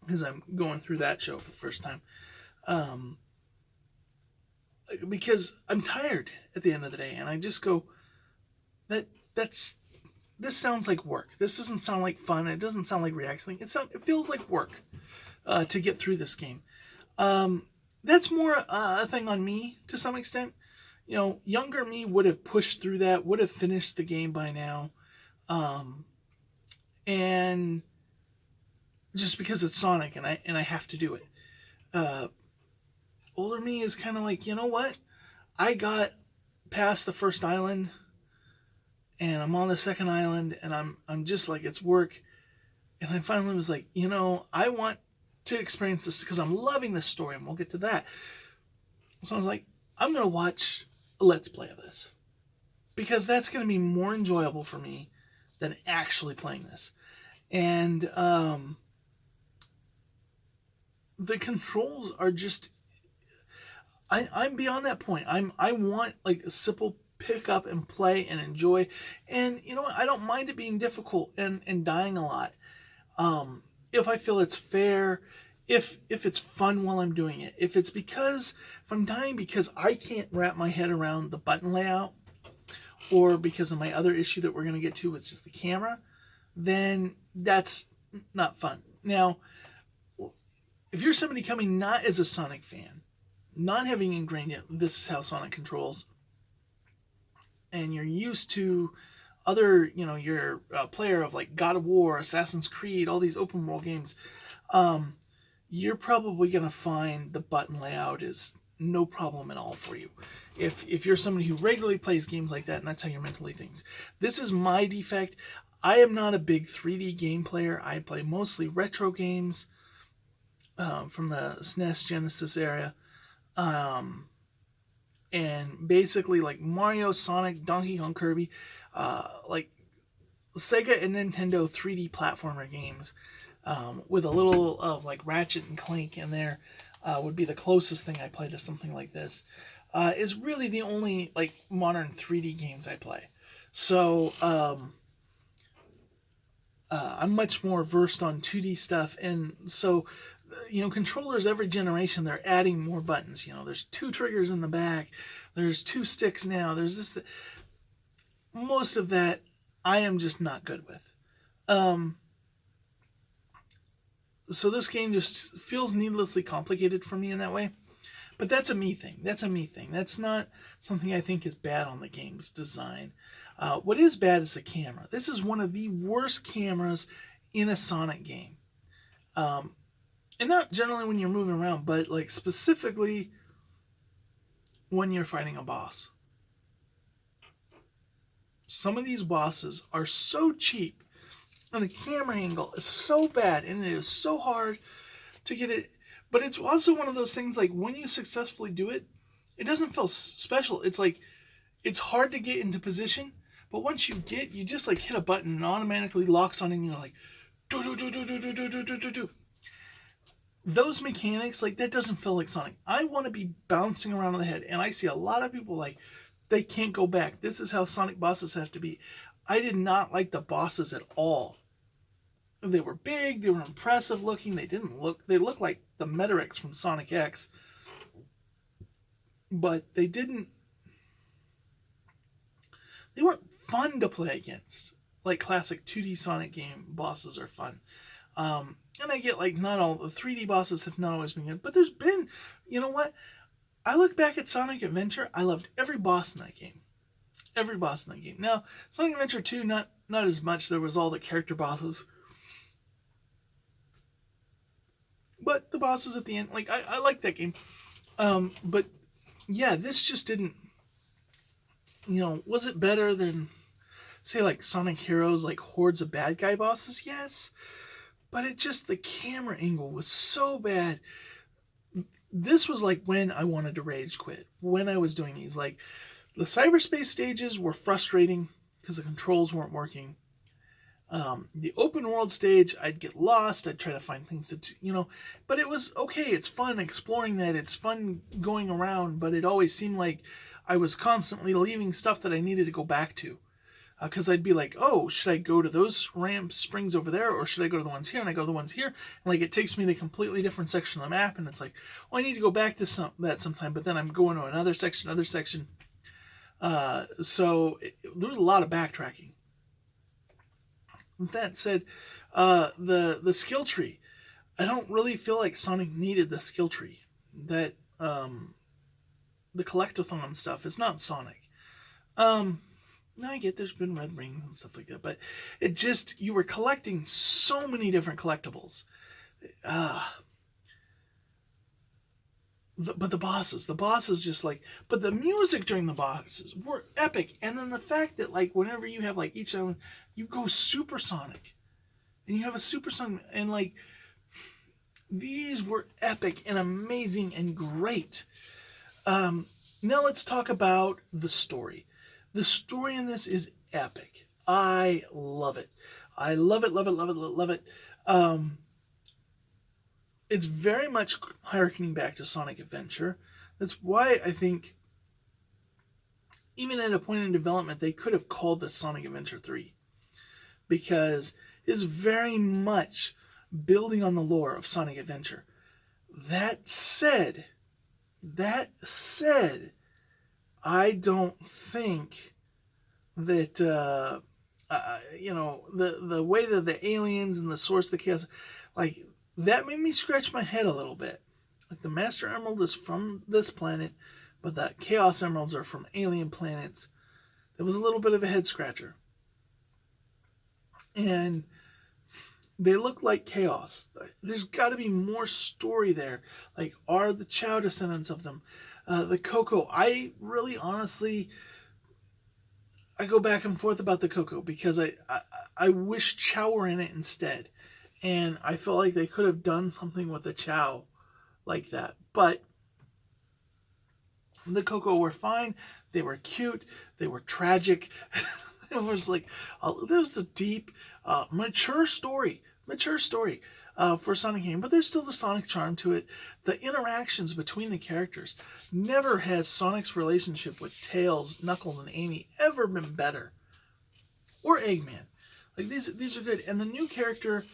Because I'm going through that show for the first time. Because I'm tired at the end of the day, and I just go, this sounds like work. This doesn't sound like fun. It doesn't sound like relaxing. It feels like work to get through this game. That's more a thing on me to some extent. Younger me would have pushed through that, would have finished the game by now, and just because it's Sonic and I have to do it. Older me is kind of like, you know what? I got past the first island and I'm on the second island and I'm just like, it's work. And I finally was like, I want to experience this because I'm loving this story, and we'll get to that. So I was like, I'm going to watch a Let's Play of this because that's going to be more enjoyable for me than actually playing this. And the controls are just, I'm beyond that point. I want a simple pick up and play and enjoy. And you know what? I don't mind it being difficult and dying a lot. If I feel it's fair, if it's fun while I'm doing it. If I'm dying because I can't wrap my head around the button layout, or because of my other issue that we're going to get to with just the camera, then that's not fun. Now, if you're somebody coming not as a Sonic fan, not having ingrained it, this is how Sonic controls, and you're used to other, you're a player of like God of War, Assassin's Creed, all these open world games, um, you're probably going to find the button layout is no problem at all for you. If you're somebody who regularly plays games like that and that's how you're mentally thinks. This is my defect. I am not a big 3D game player. I play mostly retro games from the SNES Genesis area. Um, and basically like Mario, Sonic, Donkey Kong, Kirby, like Sega and Nintendo 3D platformer games with a little of like Ratchet and Clank in there would be the closest thing I play to something like this. Is really the only like modern 3D games I play. So I'm much more versed on 2D stuff, and so controllers every generation they're adding more buttons. There's 2 triggers in the back, there's 2 sticks now. There's this. Most of that I am just not good with. Um, so this game just feels needlessly complicated for me in that way. But that's a me thing. That's a me thing. That's not something I think is bad on the game's design. What is bad is the camera. This is one of the worst cameras in a Sonic game. Um, and not generally when you're moving around, but like specifically when you're fighting a boss. Some of these bosses are so cheap, and the camera angle is so bad, and it is so hard to get it. But it's also one of those things like when you successfully do it, it doesn't feel special. It's like it's hard to get into position, but once you just like hit a button and it automatically locks on, and you're like, do do do do do do do do do do do. Those mechanics, like that doesn't feel like Sonic. I want to be bouncing around on the head, and I see a lot of people like they can't go back. This is how Sonic bosses have to be. I did not like the bosses at all. They were big, they were impressive looking, they looked like the Meteorics from Sonic X, but they weren't fun to play against. Like classic 2D Sonic game bosses are fun. And I get like not all the 3D bosses have not always been good, but there's been, you know what? I look back at Sonic Adventure, I loved every boss in that game. Every boss in that game. Now, Sonic Adventure 2, not as much. There was all the character bosses. But the bosses at the end, like, I like that game. But, yeah, this just didn't, was it better than, say, like, Sonic Heroes, like, hordes of bad guy bosses? Yes. But the camera angle was so bad. This was, like, when I wanted to rage quit. When I was doing these, like, the cyberspace stages were frustrating because the controls weren't working. The open world stage, I'd get lost. I'd try to find things to, but it was okay. It's fun exploring that. It's fun going around, but it always seemed like I was constantly leaving stuff that I needed to go back to. Because I'd be like, oh, should I go to those ramp springs over there, or should I go to the ones here? And I go to the ones here, and like it takes me to a completely different section of the map, and it's like, oh, I need to go back to that sometime, but then I'm going to another section. So there was a lot of backtracking. With that said, the skill tree, I don't really feel like Sonic needed the skill tree. That the collectathon stuff is not Sonic. Now I get there's been red rings and stuff like that, but you were collecting so many different collectibles. But the bosses just like, but the music during the bosses were epic. And then the fact that like whenever you have like each island, you go supersonic, and you have a supersonic, and like these were epic and amazing and great. Now let's talk about the story. The story in this is epic. I love it. I love it, love it, love it, love it. It's very much harkening back to Sonic Adventure. That's why I think, even at a point in development, they could have called this Sonic Adventure 3. Because it's very much building on the lore of Sonic Adventure. That said, I don't think that the way that the aliens and the source of the chaos, like that made me scratch my head a little bit. Like the Master Emerald is from this planet, but the Chaos Emeralds are from alien planets. It was a little bit of a head scratcher. And they look like chaos. There's got to be more story there. Like, are the Chow descendants of them? The Coco, I really honestly, I go back and forth about the Coco because I wish Chow were in it instead. And I feel like they could have done something with the Chow like that. But the Coco were fine. They were cute. They were tragic. It was like, there was a deep, mature story. Mature story for Sonic game, but there's still the Sonic charm to it. The interactions between the characters. Never has Sonic's relationship with Tails, Knuckles, and Amy ever been better. Or Eggman. Like, these are good. And the new character,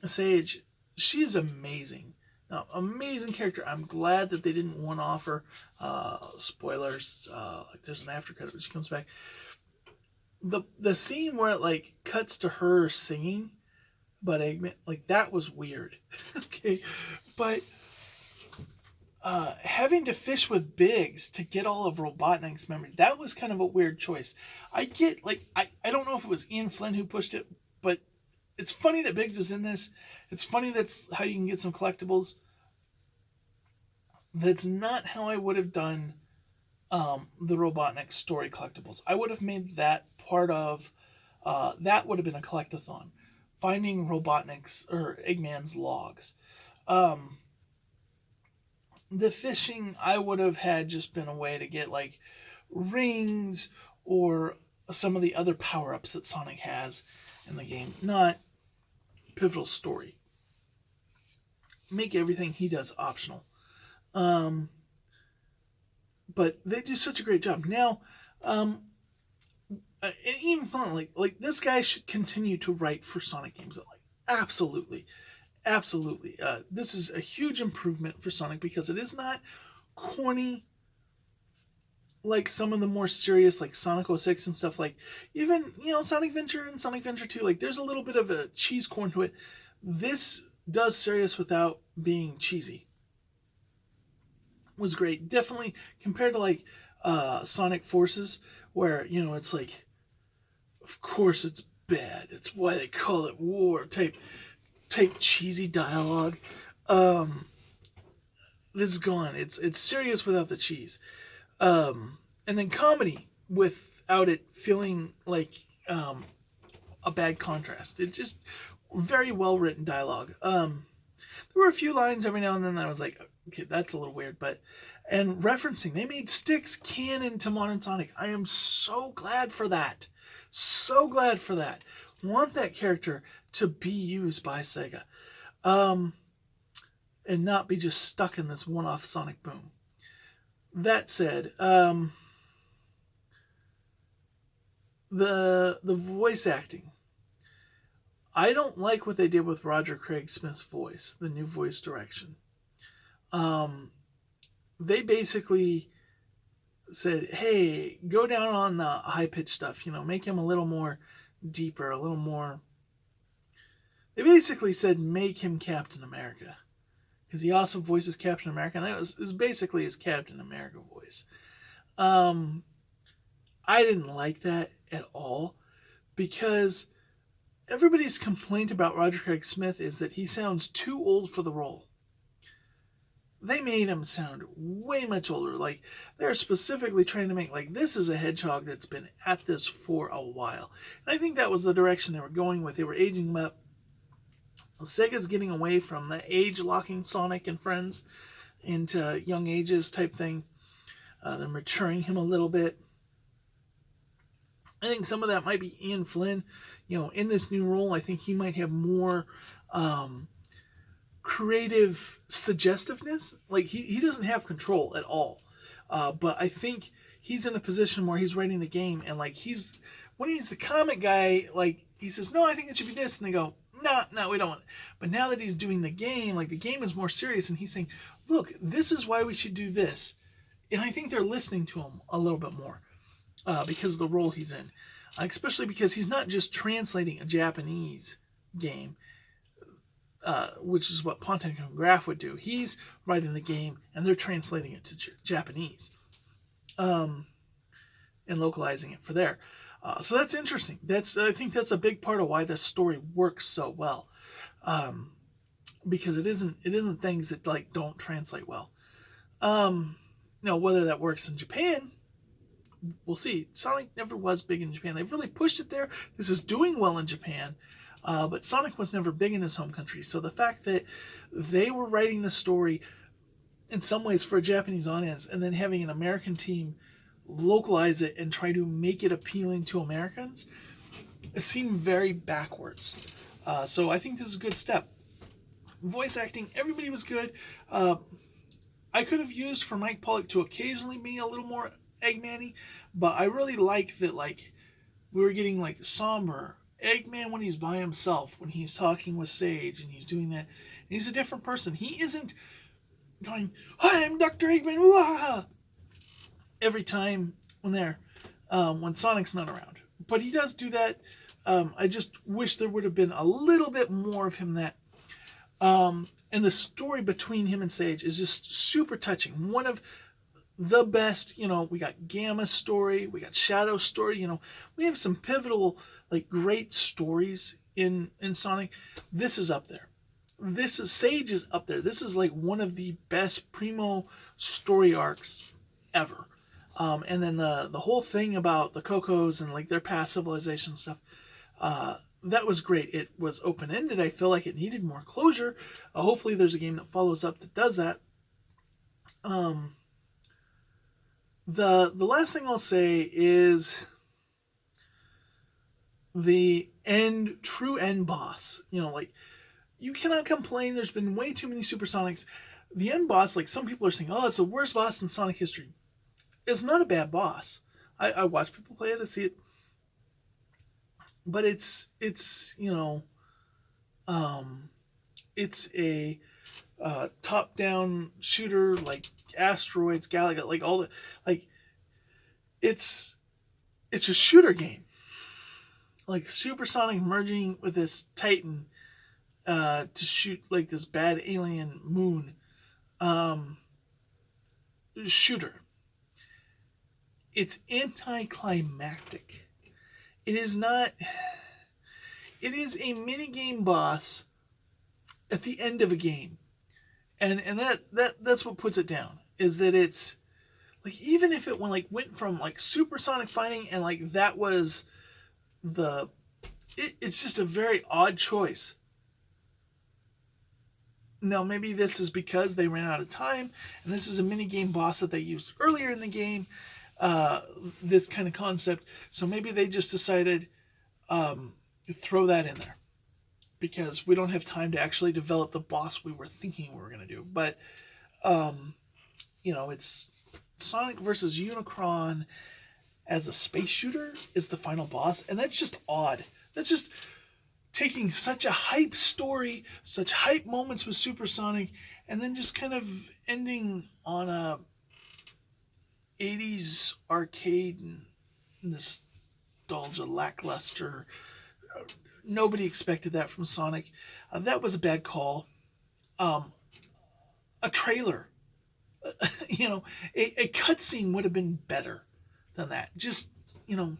Sage, she is amazing. Now, amazing character. I'm glad that they didn't one-off her. Spoilers. Like, there's an after credit when she comes back. The scene where it like cuts to her singing, but Eggman, like, that was weird. Okay, but having to fish with Biggs to get all of Robotnik's memories, that was kind of a weird choice. I get, like, I don't know if it was Ian Flynn who pushed it, but it's funny that Biggs is in this. It's funny that's how you can get some collectibles. That's not how I would have done the Robotnik story collectibles. I would have made that part of, that would have been a collectathon. Finding Robotnik's, or Eggman's logs. The fishing, I would have had just been a way to get, like, rings or some of the other power-ups that Sonic has in the game. Not pivotal story. Make everything he does optional. But they do such a great job. Now, and even fun, like this guy should continue to write for Sonic games. Like, absolutely. Absolutely. This is a huge improvement for Sonic because it is not corny like some of the more serious, like Sonic 06 and stuff. Like, even, Sonic Adventure and Sonic Adventure 2, like, there's a little bit of a cheese corn to it. This does serious without being cheesy. Was great. Definitely compared to, like, Sonic Forces, where, it's like, of course it's bad. It's why they call it war type cheesy dialogue. This is gone. It's serious without the cheese. And then comedy without it feeling like a bad contrast. It's just very well written dialogue. There were a few lines every now and then that I was like, okay, that's a little weird, and referencing, they made Styx canon to Modern Sonic. I am so glad for that. So glad for that. Want that character to be used by Sega. And not be just stuck in this one-off Sonic Boom. That said, the voice acting. I don't like what they did with Roger Craig Smith's voice, the new voice direction. They basically said, hey, go down on the high-pitched stuff, make him a little more deeper, a little more... They basically said, make him Captain America. Because he also voices Captain America, and that was basically his Captain America voice. I didn't like that at all, because everybody's complaint about Roger Craig Smith is that he sounds too old for the role. They made him sound way much older. Like, they're specifically trying to make, like, this is a hedgehog that's been at this for a while. And I think that was the direction they were going with. They were aging him up. Sega's getting away from the age-locking Sonic and Friends into young ages type thing. They're maturing him a little bit. I think some of that might be Ian Flynn. In this new role, I think he might have more creative suggestiveness. Like, he doesn't have control at all. But I think he's in a position where he's writing the game, and, like, when he's the comic guy, like, he says, no, I think it should be this, and they go, no, we don't want it. But now that he's doing the game, like, the game is more serious, and he's saying, look, this is why we should do this. And I think they're listening to him a little bit more because of the role he's in. Especially because he's not just translating a Japanese game, which is what Pontic and Graf would do. He's writing the game, and they're translating it to Japanese. And and localizing it for there. So that's interesting. I think that's a big part of why this story works so well, because it isn't things that like don't translate well. Whether that works in Japan, we'll see. Sonic never was big in Japan. They've really pushed it there. This is doing well in Japan, but Sonic was never big in his home country. So the fact that they were writing the story in some ways for a Japanese audience and then having an American team localize it and try to make it appealing to Americans, it seemed very backwards. So I think this is a good step. Voice acting, everybody was good. I could have used for Mike Pollock to occasionally be a little more Eggman-y, but I really like that, like, we were getting, like, somber Eggman when he's by himself, when he's talking with Sage, and he's doing that. And he's a different person. He isn't going, "Hi, I'm Dr. Eggman, wah!" every time when Sonic's not around. But he does do that. I just wish there would have been a little bit more of him that. And the story between him and Sage is just super touching. One of the best, we got Gamma's story, we got Shadow's story, we have some pivotal, like, great stories in Sonic. This is up there. Sage is up there. This is like one of the best primo story arcs ever. And then the whole thing about the Cocos and like their past civilization stuff, that was great. It was open-ended. I feel like it needed more closure. Hopefully there's a game that follows up that does that. The last thing I'll say is the true end boss. You cannot complain. There's been way too many Supersonics. The end boss, like some people are saying, oh, it's the worst boss in Sonic history. It's not a bad boss. I watch people play it, I see it. But it's a top-down shooter, like asteroids, Galaga, like all the, like, it's a shooter game. Like Supersonic merging with this Titan to shoot like this bad alien moon shooter. It's anticlimactic. It is not. It is a minigame boss at the end of a game, and that's what puts it down. Is that it's like, even if it went from like Supersonic fighting and like that was it's just a very odd choice. Now maybe this is because they ran out of time, and this is a minigame boss that they used earlier in the game. This kind of concept. So maybe they just decided throw that in there because we don't have time to actually develop the boss we were thinking we were going to do. But, it's Sonic versus Unicron as a space shooter is the final boss. And that's just odd. That's just taking such a hype story, such hype moments with Supersonic, and then just kind of ending on a 80s arcade nostalgia lackluster. Nobody expected that from Sonic. That was a bad call. A trailer, a cutscene would have been better than that. Just, it's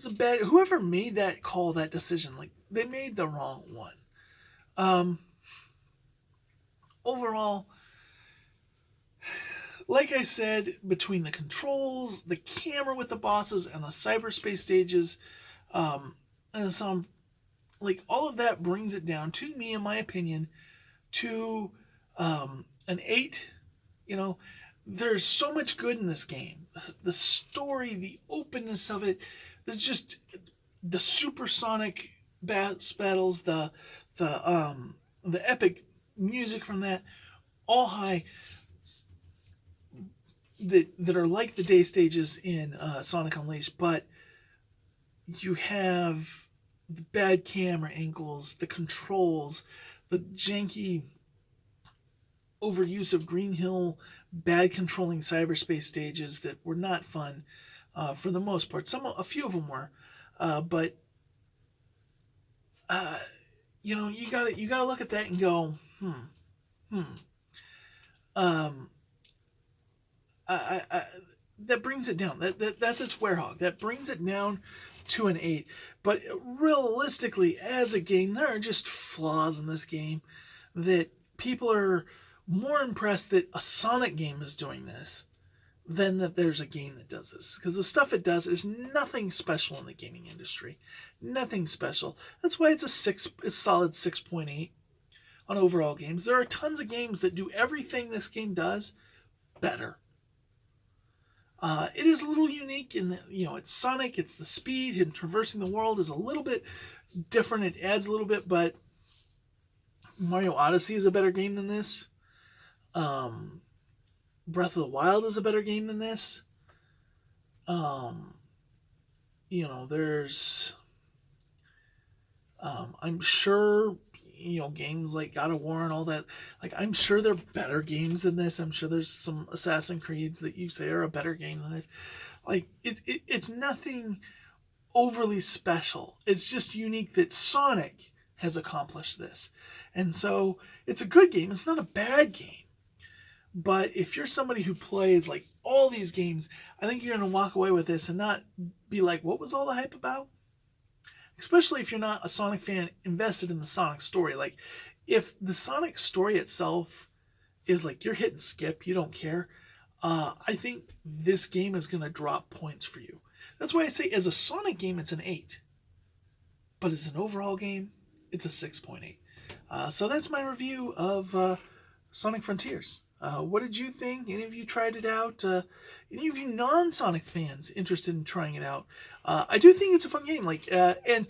a bad. Whoever made that call, that decision, like, they made the wrong one. Overall, like I said, between the controls, the camera with the bosses, and the cyberspace stages, and some, like, all of that brings it down to me, in my opinion, to an 8. There's so much good in this game. The story, the openness of it, there's just the supersonic battles, the epic music from that, all high. That are like the day stages in Sonic Unleashed, but you have the bad camera angles, the controls, the janky overuse of Green Hill, bad controlling cyberspace stages that were not fun for the most part. A few of them were, but you gotta look at that and go, that brings it down. That's its werehog. That brings it down to an 8. But realistically, as a game, there are just flaws in this game that people are more impressed that a Sonic game is doing this than that there's a game that does this. Because the stuff it does is nothing special in the gaming industry. Nothing special. That's why it's a solid 6.8 on overall games. There are tons of games that do everything this game does better. It is a little unique in that, it's Sonic, it's the speed, and traversing the world is a little bit different. It adds a little bit, but Mario Odyssey is a better game than this. Breath of the Wild is a better game than this. There's, I'm sure, games like God of War and all that, like, I'm sure they're better games than this. I'm sure there's some Assassin's Creeds that you say are a better game than this. Like, it's nothing overly special. It's just unique that Sonic has accomplished this. And so, it's a good game. It's not a bad game. But if you're somebody who plays, like, all these games, I think you're going to walk away with this and not be like, what was all the hype about? Especially if you're not a Sonic fan invested in the Sonic story. Like, if the Sonic story itself is like you're hit and skip, you don't care, I think this game is going to drop points for you. That's why I say as a Sonic game, it's an 8. But as an overall game, it's a 6.8. So that's my review of Sonic Frontiers. What did you think? Any of you tried it out? Any of you non-Sonic fans interested in trying it out? I do think it's a fun game. And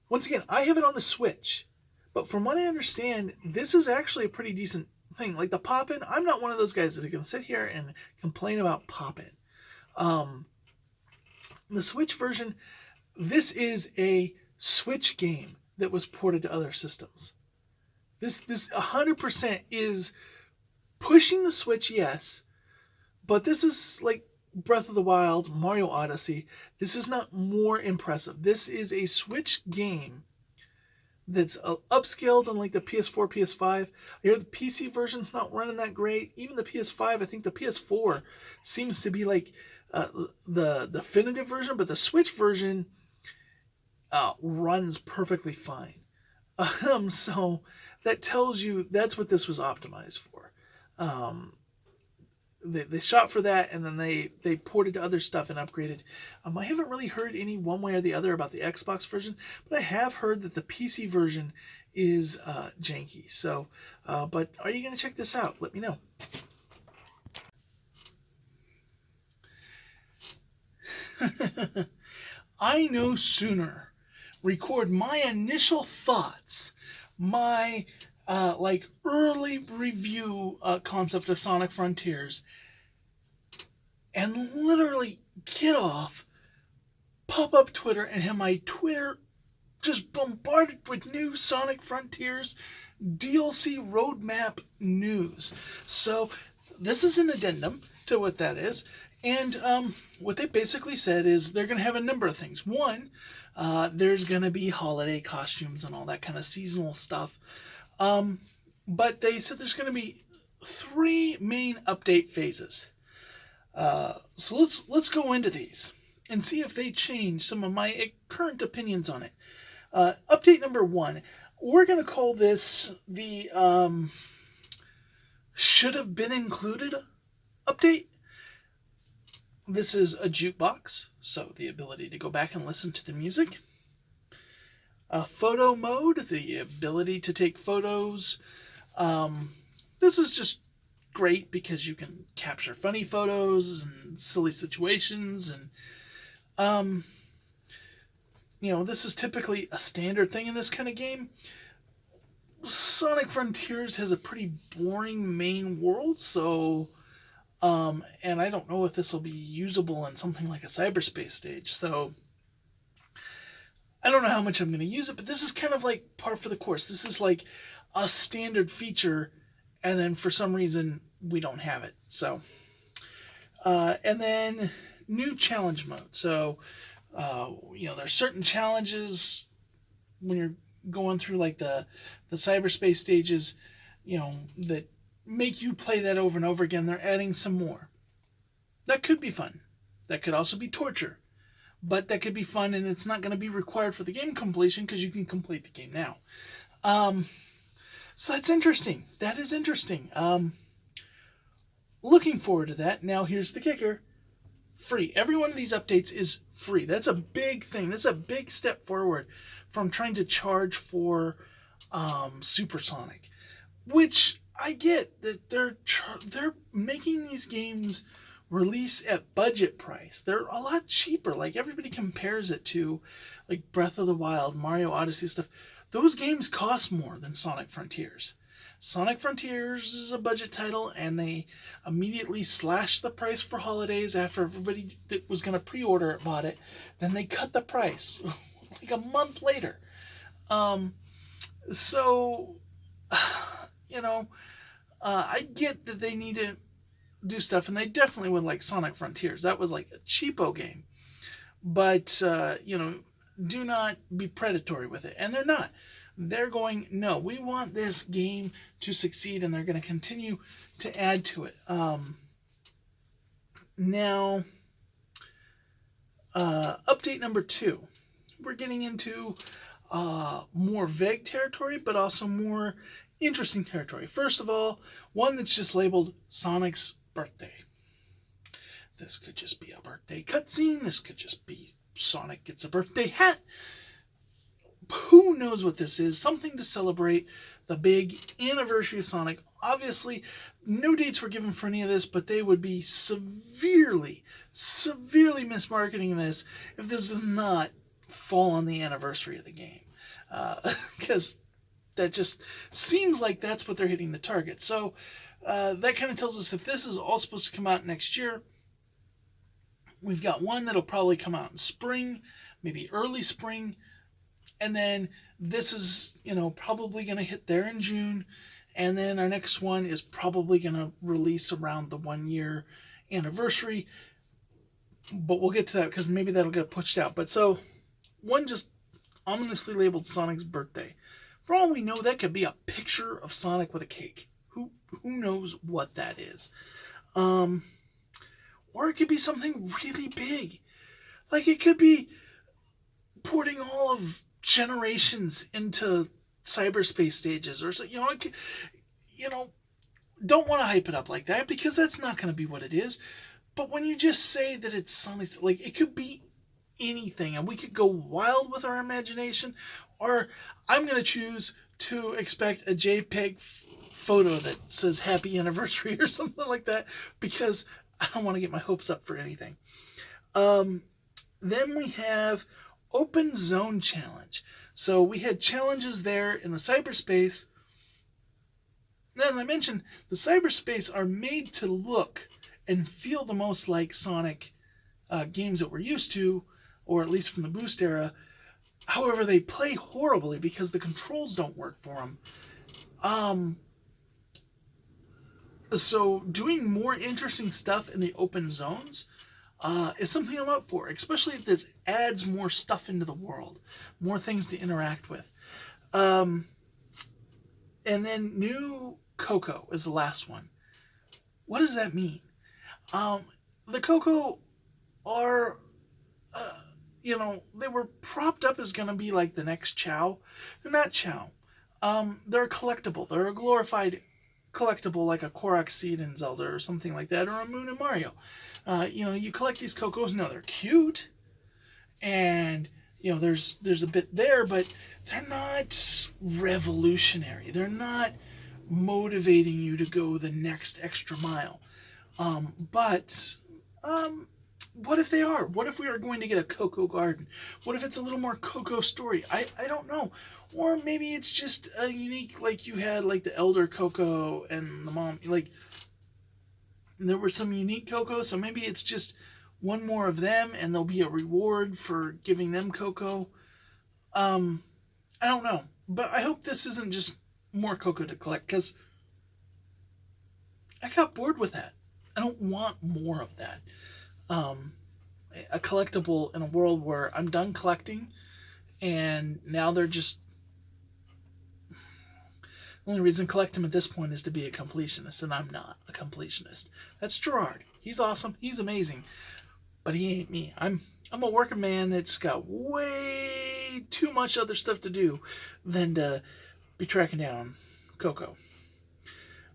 once again, I have it on the Switch, but from what I understand, this is actually a pretty decent thing. Like the pop-in, I'm not one of those guys that can sit here and complain about pop-in. The Switch version, this is a Switch game that was ported to other systems. This 100% is pushing the Switch, yes, but this is like Breath of the Wild, Mario Odyssey. This is not more impressive. This is a Switch game that's upscaled on like the PS4, PS5. I hear the PC version's not running that great. Even the PS5, I think the PS4 seems to be like the definitive version, but the Switch version runs perfectly fine. So that tells you that's what this was optimized for. They shot for that, and then they ported to other stuff and upgraded. I haven't really heard any one way or the other about the Xbox version, but I have heard that the PC version is janky. So, but are you going to check this out? Let me know. I no sooner record my initial thoughts, my early review concept of Sonic Frontiers, and literally get off, pop up Twitter, and have my Twitter just bombarded with new Sonic Frontiers DLC roadmap news. So this is an addendum to what that is, and what they basically said is they're going to have a number of things. One, there's going to be holiday costumes and all that kind of seasonal stuff. But they said there's going to be 3 main update phases. So let's go into these and see if they change some of my current opinions on it. Update number 1. We're going to call this the should have been included update. This is a jukebox, so the ability to go back and listen to the music. Photo mode, the ability to take photos. This is just great because you can capture funny photos and silly situations, and this is typically a standard thing in this kind of game. Sonic Frontiers has a pretty boring main world, so and I don't know if this will be usable in something like a cyberspace stage, so I don't know how much I'm going to use it, but this is kind of like par for the course. This is like a standard feature, and then for some reason we don't have it. So, and then new challenge mode. So, there's certain challenges when you're going through like the cyberspace stages, that make you play that over and over again. They're adding some more. That could be fun. That could also be torture. But that could be fun, and it's not going to be required for the game completion because you can complete the game now. Um, so that's interesting. That is interesting. Looking forward to that. Now, here's the kicker: free. Every one of these updates is free. That's a big thing. That's a big step forward from trying to charge for Supersonic, which I get that they're making these games release at budget price. They're a lot cheaper. Like everybody compares it to like Breath of the Wild, Mario Odyssey stuff. Those games cost more than Sonic Frontiers. Sonic Frontiers is a budget title, and they immediately slashed the price for holidays after everybody that was going to pre-order it bought it. Then they cut the price like a month later. Um, so, you know, I get that they need to do stuff, and they definitely would like Sonic Frontiers. That was like a cheapo game. But, do not be predatory with it. And they're not. They're going, no, we want this game to succeed, and they're going to continue to add to it. Now, update number 2. We're getting into more vague territory, but also more interesting territory. First of all, one that's just labeled Sonic's birthday. This could just be a birthday cutscene. This could just be Sonic gets a birthday hat. Who knows what this is? Something to celebrate the big anniversary of Sonic. Obviously, no dates were given for any of this, but they would be severely, severely mismarketing this if this does not fall on the anniversary of the game. Because that just seems like that's what they're hitting the target. So that kind of tells us if this is all supposed to come out next year, we've got one that'll probably come out in spring, maybe early spring, and then this is, probably going to hit there in June, and then our next one is probably going to release around the 1-year anniversary, but we'll get to that because maybe that'll get pushed out. But so, one just ominously labeled Sonic's birthday. For all we know, that could be a picture of Sonic with a cake. Who knows what that is? Or it could be something really big. Like it could be porting all of Generations into cyberspace stages, or so. Don't want to hype it up like that because that's not going to be what it is. But when you just say that it's Sonic, like it could be anything, and we could go wild with our imagination, or I'm going to choose to expect a JPEG photo that says happy anniversary or something like that because I don't want to get my hopes up for anything. Then we have Open Zone Challenge. So we had challenges there in the cyberspace. As I mentioned, the cyberspace are made to look and feel the most like Sonic games that we're used to, or at least from the Boost era. However, they play horribly because the controls don't work for them. So doing more interesting stuff in the open zones is something I'm up for, especially if this adds more stuff into the world, more things to interact with. And then new Coco is the last one. What does that mean? The Coco are, they were propped up as going to be like the next Chow. They're not Chow. They're a collectible. They're a glorified collectible like a Korok seed in Zelda or something like that, or a Moon in Mario. You collect these Cocos. No, they're cute, and there's a bit there, but they're not revolutionary. They're not motivating you to go the next extra mile. But what if they are? What if we are going to get a Coco Garden? What if it's a little more Coco story? I don't know. Or maybe it's just a unique, like you had like the elder Coco and the mom, like there were some unique Coco, so maybe it's just one more of them and there'll be a reward for giving them Coco. I don't know. But I hope this isn't just more Coco to collect, because I got bored with that. I don't want more of that. A collectible in a world where I'm done collecting and now they're just The only reason I collect him at this point is to be a completionist, and I'm not a completionist. That's Gerard. He's awesome. He's amazing. But he ain't me. I'm a working man that's got way too much other stuff to do than to be tracking down cocoa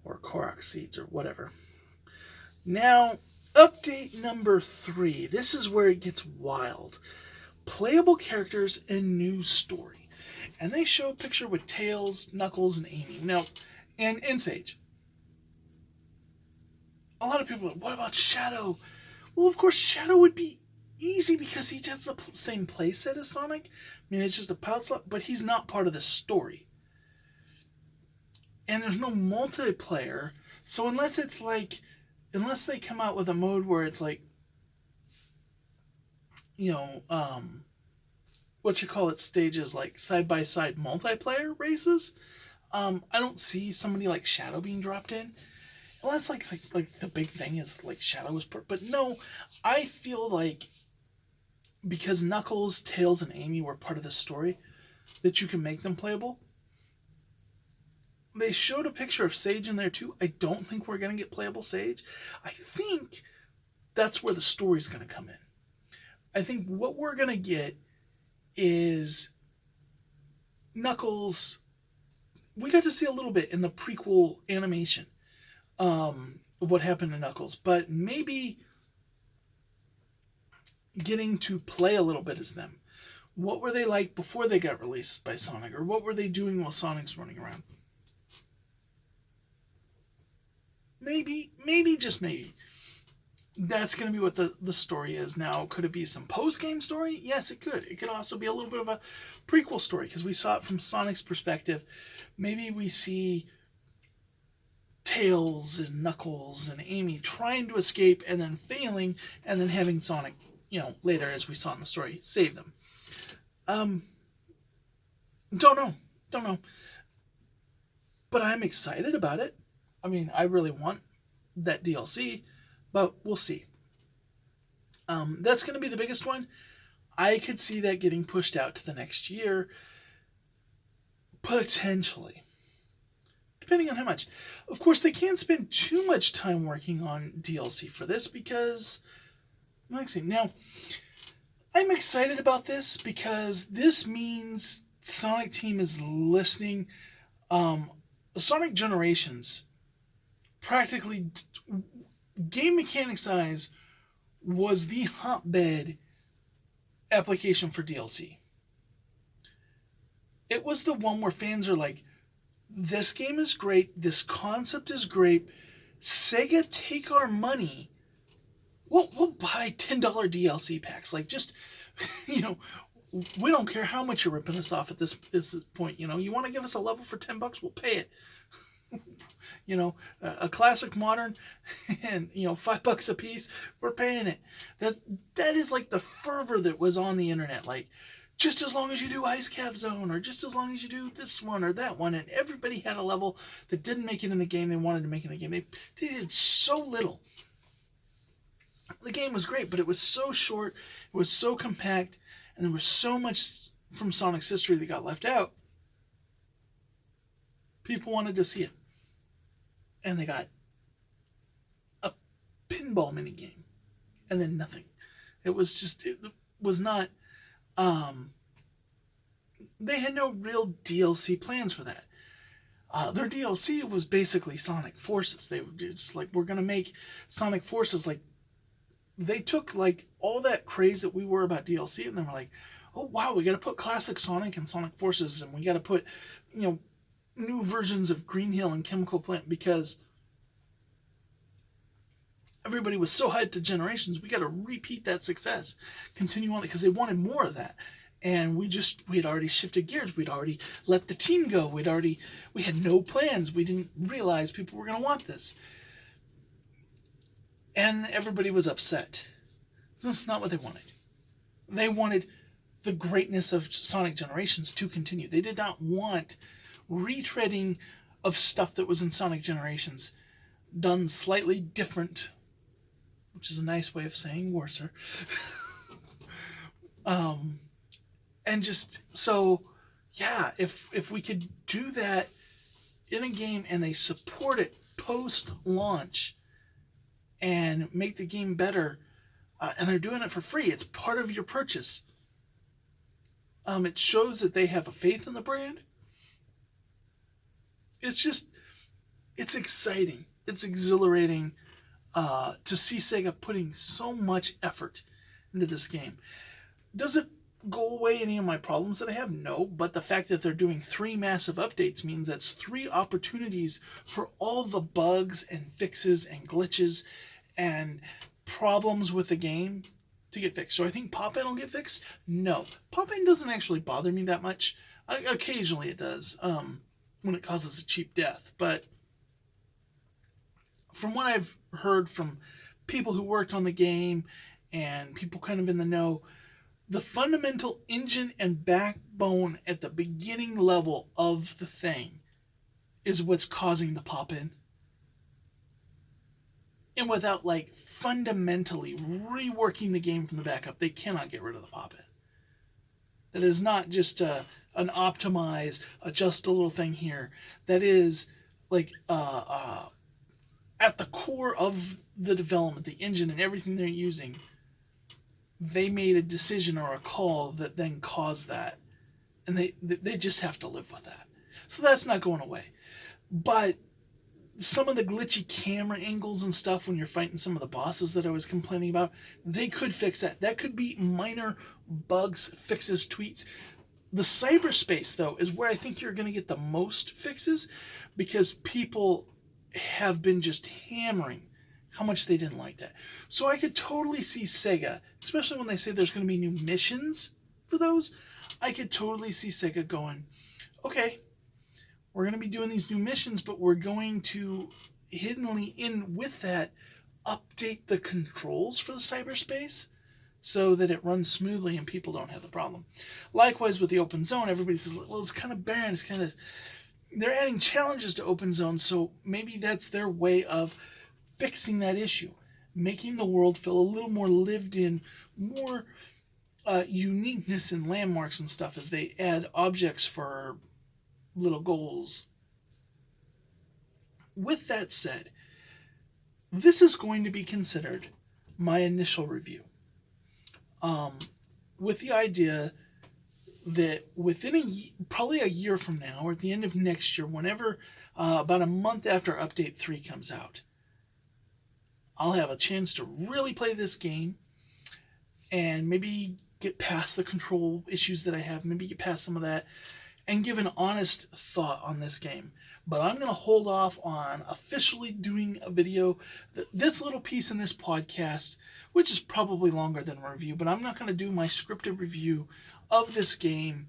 or Korok seeds or whatever. Now, update number 3. This is where it gets wild. Playable characters and new story. And they show a picture with Tails, Knuckles, and Amy. Now, and Sage. A lot of people are like, what about Shadow? Well, of course, Shadow would be easy because he has the same playset as Sonic. I mean, it's just a pout slot, but he's not part of the story. And there's no multiplayer, so unless they come out with a mode where it's like, what you call it, stages like side-by-side multiplayer races, I don't see somebody like Shadow being dropped in. Unless like the big thing is like Shadow was but no, I feel like because Knuckles, Tails, and Amy were part of the story, that you can make them playable. They showed a picture of Sage in there too. I don't think we're going to get playable Sage. I think that's where the story's going to come in. I think what we're going to get is Knuckles. We got to see a little bit in the prequel animation of what happened to Knuckles, but maybe getting to play a little bit as them. What were they like before they got released by Sonic, or what were they doing while Sonic's running around? Maybe, just maybe. That's going to be what the story is. Now, could it be some post-game story? Yes, it could. It could also be a little bit of a prequel story, because we saw it from Sonic's perspective. Maybe we see Tails and Knuckles and Amy trying to escape and then failing, and then having Sonic, later, as we saw in the story, save them. Don't know. But I'm excited about it. I mean, I really want that DLC, but we'll see. That's going to be the biggest one. I could see that getting pushed out to the next year, potentially, depending on how much. Of course, they can't spend too much time working on DLC for this because, let's see. Now, I'm excited about this because this means Sonic Team is listening. Sonic Generations, practically, game mechanics size, was the hotbed application for DLC. It was the one where fans are like, this game is great, this concept is great, Sega, take our money, we'll buy $10 DLC packs. Like, just, we don't care how much you're ripping us off at this point. You want to give us a level for $10, we'll pay it. A classic modern and $5 a piece, we're paying it. That is like the fervor that was on the internet. Like, just as long as you do Ice Cap Zone, or just as long as you do this one or that one, and everybody had a level that didn't make it in the game they wanted to make in the game. They did so little. The game was great, but it was so short, it was so compact, and there was so much from Sonic's history that got left out. People wanted to see it. And they got a pinball minigame. And then nothing. It was not, they had no real DLC plans for that. Their DLC was basically Sonic Forces. They were just like, we're going to make Sonic Forces. Like, they took like all that craze that we were about DLC, and then we're like, oh wow, we got to put classic Sonic and Sonic Forces, and we got to put, new versions of Green Hill and Chemical Plant, because everybody was so hyped to Generations. We got to repeat that success, continue on, because they wanted more of that. And we had already shifted gears. We'd already let the team go. We had no plans. We didn't realize people were going to want this. And everybody was upset. That's not what they wanted. They wanted the greatness of Sonic Generations to continue. They did not want retreading of stuff that was in Sonic Generations done slightly different, which is a nice way of saying worser. And just, so, yeah, if we could do that in a game and they support it post-launch and make the game better, and they're doing it for free. It's part of your purchase. It shows that they have a faith in the brand. It's exciting. It's exhilarating to see Sega putting so much effort into this game. Does it go away any of my problems that I have? No, but the fact that they're doing 3 massive updates means that's 3 opportunities for all the bugs and fixes and glitches and problems with the game to get fixed. So I think pop-in will get fixed? No. Pop-in doesn't actually bother me that much. Occasionally it does, when it causes a cheap death. But from what I've heard from people who worked on the game and people kind of in the know, the fundamental engine and backbone at the beginning level of the thing is what's causing the pop-in. And without fundamentally reworking the game from the back up, they cannot get rid of the pop-in. That is not just an optimize, adjust a little thing here. That is at the core of the development, the engine and everything they're using. They made a decision or a call that then caused that, and they just have to live with that. So that's not going away. But some of the glitchy camera angles and stuff when you're fighting some of the bosses that I was complaining about, they could fix that. That could be minor bugs, fixes, tweaks. The cyberspace, though, is where I think you're going to get the most fixes, because people have been just hammering how much they didn't like that. So I could totally see Sega, especially when they say there's going to be new missions for those, I could totally see Sega going, okay, we're going to be doing these new missions, but we're going to hiddenly in with that update the controls for the cyberspace so that it runs smoothly and people don't have the problem. Likewise with the open zone, everybody says, well, it's kind of barren, it's kind of... They're adding challenges to open zone, so maybe that's their way of fixing that issue, making the world feel a little more lived in, more uniqueness and landmarks and stuff as they add objects for little goals. With that said, this is going to be considered my initial review, with the idea that within probably a year from now, or at the end of next year, whenever, about a month after Update 3 comes out, I'll have a chance to really play this game and maybe get past the control issues that I have, maybe get past some of that, and give an honest thought on this game. But I'm going to hold off on officially doing a video. This little piece in this podcast, which is probably longer than a review, but I'm not going to do my scripted review of this game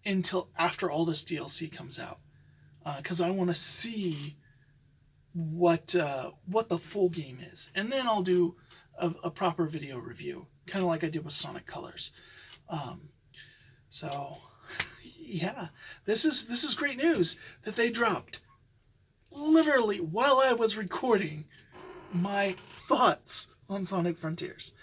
until after all this DLC comes out, because I want to see what the full game is, and then I'll do a proper video review, kind of like I did with Sonic Colors. So yeah, this is great news that they dropped literally while I was recording my thoughts on Sonic Frontiers.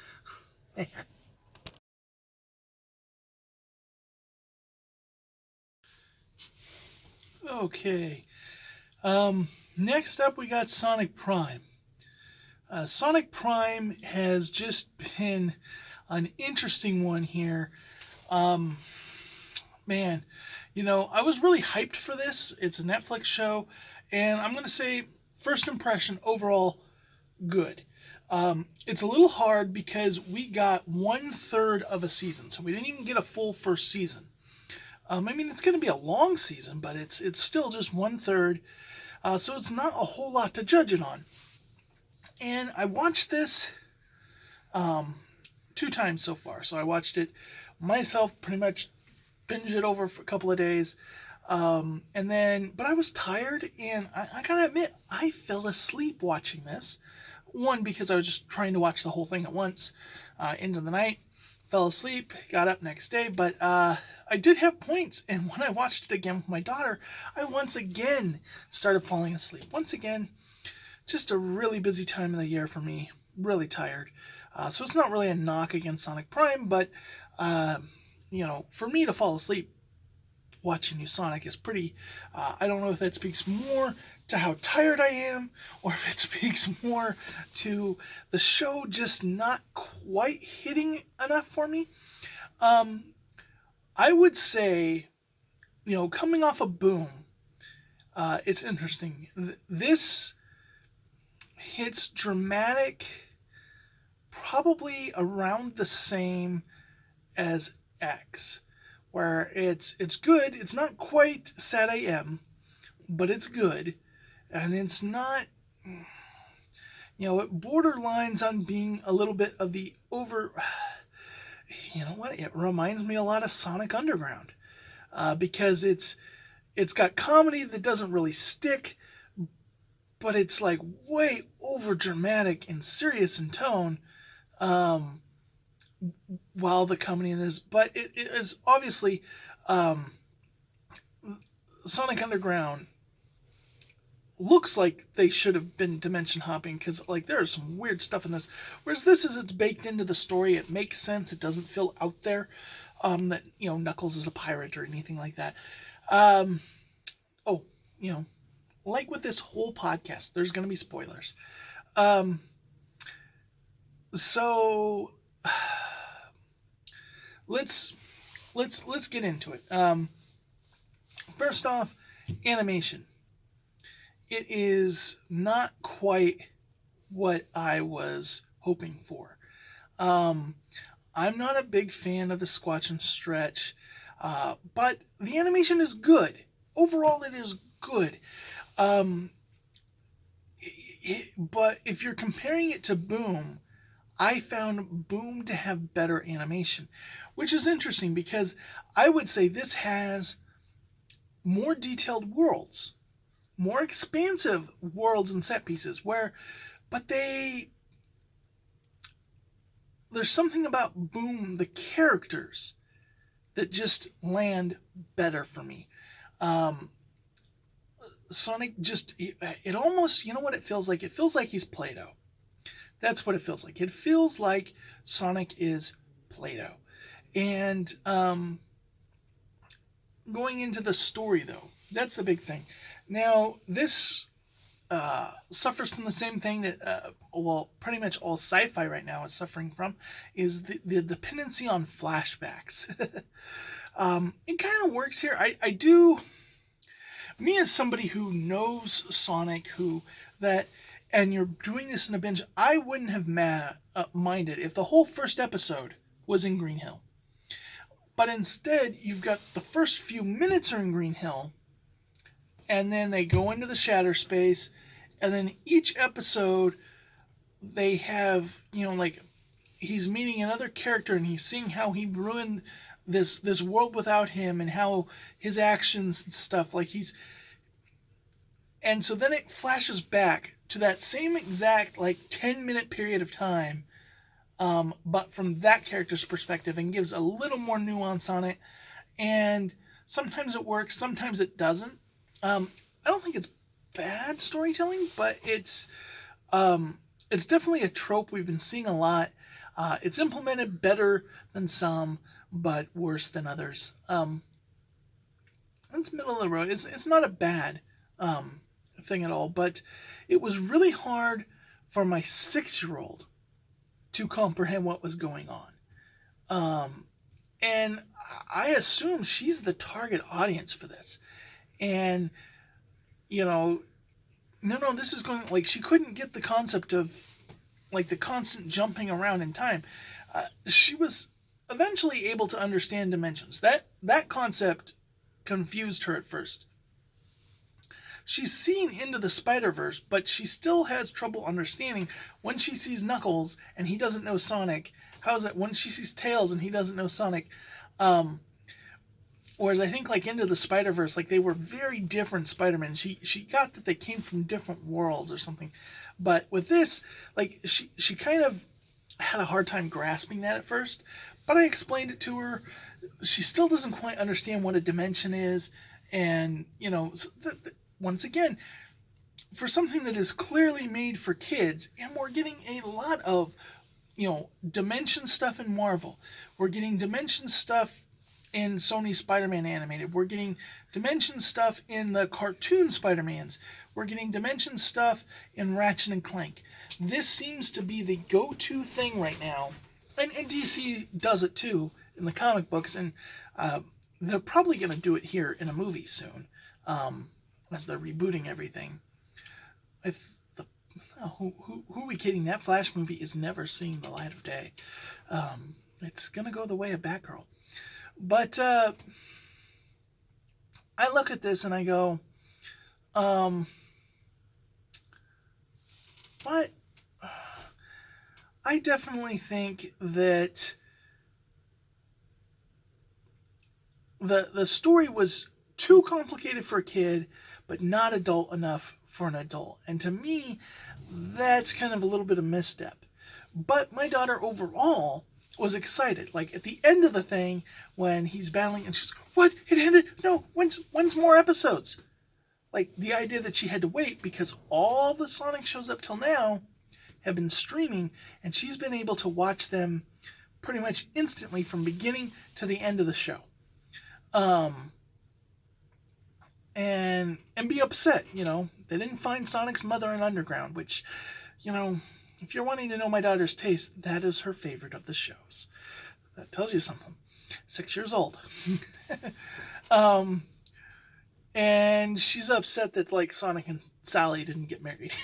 Okay. Next up, we got Sonic Prime. Sonic Prime has just been an interesting one here. Man, I was really hyped for this. It's a Netflix show, and I'm going to say, first impression, overall, good. It's a little hard because we got 1/3 of a season, so we didn't even get a full first season. It's going to be a long season, but it's still just 1/3. So it's not a whole lot to judge it on. And I watched this 2 times so far. So I watched it myself, pretty much binged it over for a couple of days. But I was tired, and I gotta admit, I fell asleep watching this. One, because I was just trying to watch the whole thing at once, into the night. Fell asleep, got up next day, but I did have points, and when I watched it again with my daughter, I once again started falling asleep. Once again, just a really busy time of the year for me, really tired. So it's not really a knock against Sonic Prime, but, for me to fall asleep watching new Sonic is pretty, I don't know if that speaks more to how tired I am, or if it speaks more to the show just not quite hitting enough for me. I would say, coming off of Boom, it's interesting. This hits dramatic probably around the same as X, where it's good. It's not quite Sad AM, but it's good, and it's not. It borderlines on being a little bit of the over. You know what? It reminds me a lot of Sonic Underground, because it's got comedy that doesn't really stick, but it's like way over dramatic and serious in tone. Um, while the comedy in this, but it is obviously, um, Sonic Underground looks like they should have been dimension hopping, because like there's some weird stuff in this, whereas this is, it's baked into the story, it makes sense, it doesn't feel out there, that Knuckles is a pirate or anything like that. um oh like with this whole podcast, there's going to be spoilers. um so let's get into it. First off, animation. It is not quite what I was hoping for. Um, I'm not a big fan of the squatch and stretch, but the animation is good. Overall, it is good. Um, but if you're comparing it to Boom, I found Boom to have better animation, which is interesting because I would say this has more detailed worlds, more expansive worlds and set pieces, but there's something about Boom, the characters, that just land better for me. Um, Sonic just, it almost, you know what it feels like? It feels like he's Play-Doh. That's what it feels like. It feels like Sonic is Play-Doh. And going into the story, though, that's the big thing. Now, this suffers from the same thing that, pretty much all sci-fi right now is suffering from, is the dependency on flashbacks. It kind of works here. I do, me as somebody who knows Sonic, and you're doing this in a binge, I wouldn't have minded if the whole first episode was in Green Hill. But instead, you've got the first few minutes are in Green Hill, and then they go into the Shatter Space, and then each episode they have, like, he's meeting another character and he's seeing how he ruined this world without him, and how his actions and stuff, and so then it flashes back to that same exact 10-minute period of time, but from that character's perspective, and gives a little more nuance on it. And sometimes it works, sometimes it doesn't. I don't think it's bad storytelling, but it's definitely a trope we've been seeing a lot. It's implemented better than some, but worse than others. It's middle of the road. It's not a bad thing at all, but it was really hard for my 6-year-old to comprehend what was going on. And I assume she's the target audience for this. And, no, this is going, she couldn't get the concept of, the constant jumping around in time. She was eventually able to understand dimensions. That concept confused her at first. She's seen Into the Spider-Verse, but she still has trouble understanding when she sees Knuckles and he doesn't know Sonic. How is it when she sees Tails and he doesn't know Sonic? Whereas I think Into the Spider-Verse, they were very different Spider-Men. She got that they came from different worlds or something. But with this, she kind of had a hard time grasping that at first. But I explained it to her. She still doesn't quite understand what a dimension is. And, once again, for something that is clearly made for kids, and we're getting a lot of, dimension stuff in Marvel. We're getting dimension stuff in Sony Spider-Man animated. We're getting Dimension stuff in the cartoon Spider-Mans. We're getting Dimension stuff in Ratchet and Clank. This seems to be the go-to thing right now. And DC does it too in the comic books, and they're probably going to do it here in a movie soon, as they're rebooting everything. Who are we kidding? That Flash movie is never seeing the light of day. It's going to go the way of Batgirl. But I look at this and I go, but I definitely think that the story was too complicated for a kid, but not adult enough for an adult. And to me, that's kind of a little bit of misstep. But my daughter overall was excited. Like at the end of the thing, when he's battling, and she's like, "What? It ended? No, when's more episodes?" Like the idea that she had to wait because all the Sonic shows up till now have been streaming, and she's been able to watch them pretty much instantly from beginning to the end of the show. And be upset, they didn't find Sonic's mother in Underground, which, if you're wanting to know my daughter's taste, that is her favorite of the shows. That tells you something. 6 years old. And she's upset that like Sonic and Sally didn't get married,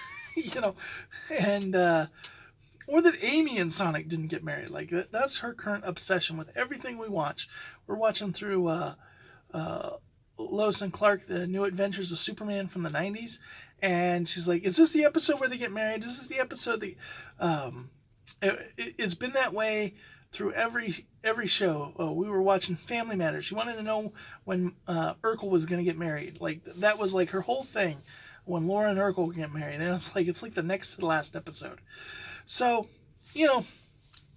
and or that Amy and Sonic didn't get married. Like that's her current obsession with everything we watch. We're watching through Lois and Clark, The New Adventures of Superman from the 90s, and she's like, "Is this the episode where they get married? Is this the episode that?" It's been that way through every show. We were watching Family Matters. She wanted to know when Urkel was going to get married. Like that was like her whole thing, when Laura and Urkel get married, and it's like the next to the last episode. So,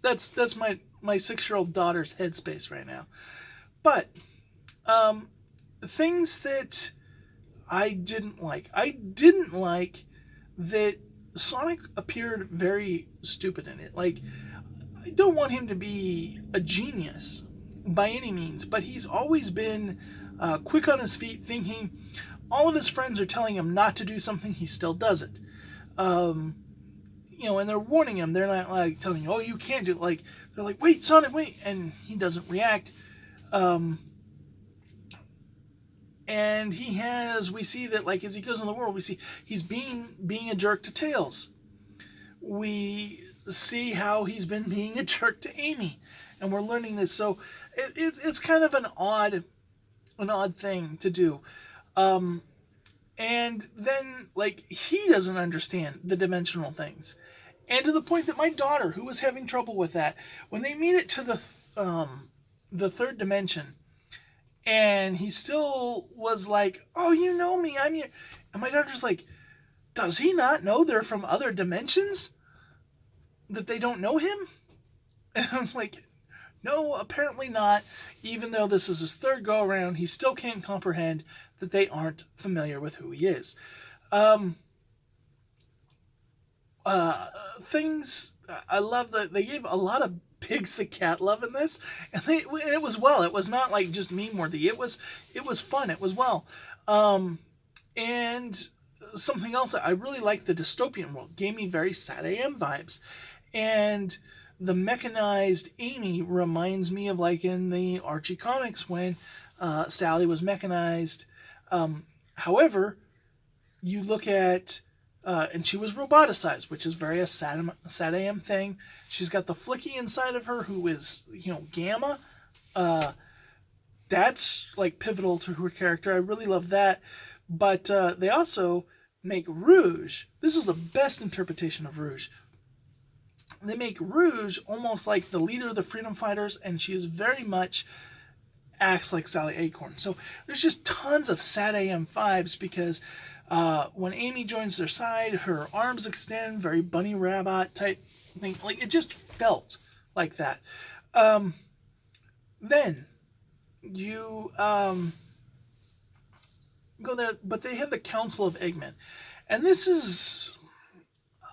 that's my 6-year-old daughter's headspace right now. But things that I didn't like. I didn't like that Sonic appeared very stupid in it. Like, I don't want him to be a genius by any means, but he's always been quick on his feet, thinking all of his friends are telling him not to do something, he still does it. And they're warning him. They're not like telling him, "Oh, you can't do it." Like, they're like, "Wait, Sonic, wait," and he doesn't react. And we see that like as he goes in the world, we see he's being a jerk to Tails. We see how he's been being a jerk to Amy, and we're learning this. So it's kind of an odd thing to do. And then like he doesn't understand the dimensional things, and to the point that my daughter, who was having trouble with that, when they made it to the third dimension, and he still was like, "Oh, you know me, I'm your," and my daughter's like, "Does he not know they're from other dimensions? That they don't know him?" And I was like, "No, apparently not. Even though this is his third go around, he still can't comprehend that they aren't familiar with who he is." Things I love that they gave a lot of pigs the cat love in this, and it was well. It was not like just meme worthy. It was fun. It was well. And something else that I really liked, the dystopian world gave me very Sad AM vibes, and the mechanized Amy reminds me of like in the Archie comics when Sally was mechanized. However, you look at and she was roboticized, which is very a Sad AM thing. She's got the Flicky inside of her, who is Gamma. That's like pivotal to her character. I really love that. But they also make Rouge. This is the best interpretation of Rouge. They make Rouge almost like the leader of the Freedom Fighters, and she is very much acts like Sally Acorn. So there's just tons of Sad AM vibes because when Amy joins their side, her arms extend, very Bunny Rabbit type thing. Like it just felt like that. Then you go there, but they have the Council of Eggmen, and this is,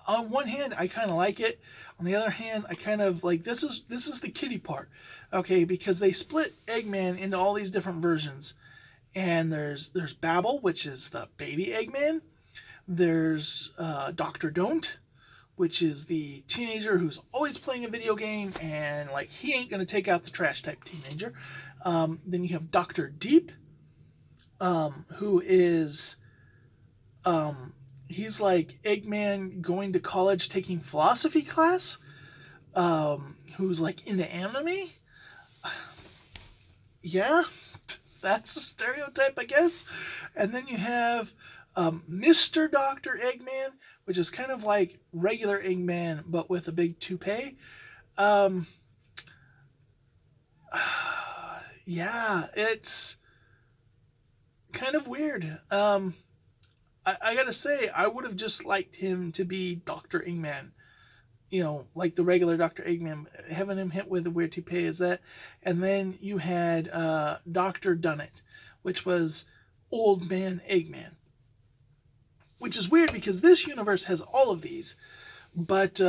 on one hand, I kind of like it. On the other hand, I kind of like this is the kiddie part, okay? Because they split Eggman into all these different versions, and there's Babel, which is the baby Eggman. There's Doctor Don't, which is the teenager who's always playing a video game and like he ain't gonna take out the trash type teenager. Then you have Doctor Deep, who is he's like Eggman going to college taking philosophy class, who's like into anime. Yeah, that's a stereotype, I guess. And then you have Mr. Dr. Eggman, which is kind of like regular Eggman, but with a big toupee. Um, yeah, it's kind of weird. I gotta say, I would have just liked him to be Dr. Eggman. Like the regular Dr. Eggman, having him hit with a weird toupee is that. And then you had Dr. Dunnett, which was Old Man Eggman. Which is weird because this universe has all of these, but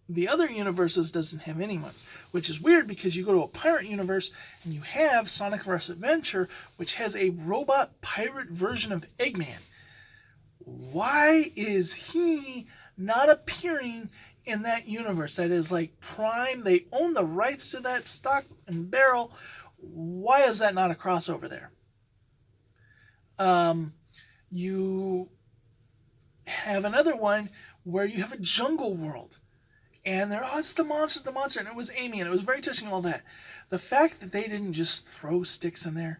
the other universes doesn't have any ones. Which is weird because you go to a pirate universe and you have Sonic vs. Adventure, which has a robot pirate version of Eggman. Why is he not appearing in that universe? That is like Prime. They own the rights to that stock and barrel. Why is that not a crossover there? You have another one where you have a jungle world. And it's the monster, and it was Amy, and it was very touching, all that. The fact that they didn't just throw sticks in there,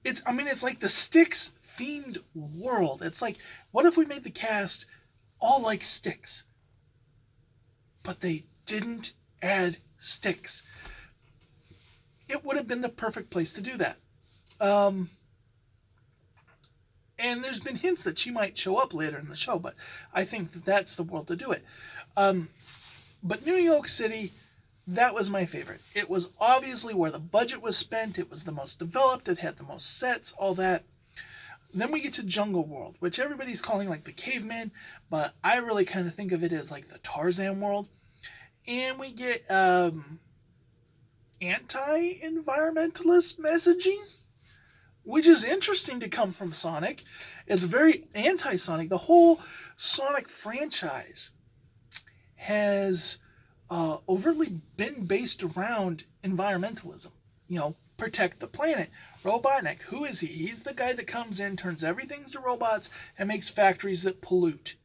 it's like the sticks themed world. It's like, what if we made the cast all like sticks? But they didn't add sticks. It would have been the perfect place to do that. And there's been hints that she might show up later in the show, but I think that's the world to do it. But New York City, that was my favorite. It was obviously where the budget was spent. It was the most developed. It had the most sets, all that. Then we get to Jungle World, which everybody's calling like the caveman, but I really kind of think of it as like the Tarzan world. And we get anti-environmentalist messaging, which is interesting to come from Sonic. It's very anti-Sonic. The whole Sonic franchise has overtly been based around environmentalism. Protect the planet. Robotnik, who is he? He's the guy that comes in, turns everything to robots, and makes factories that pollute.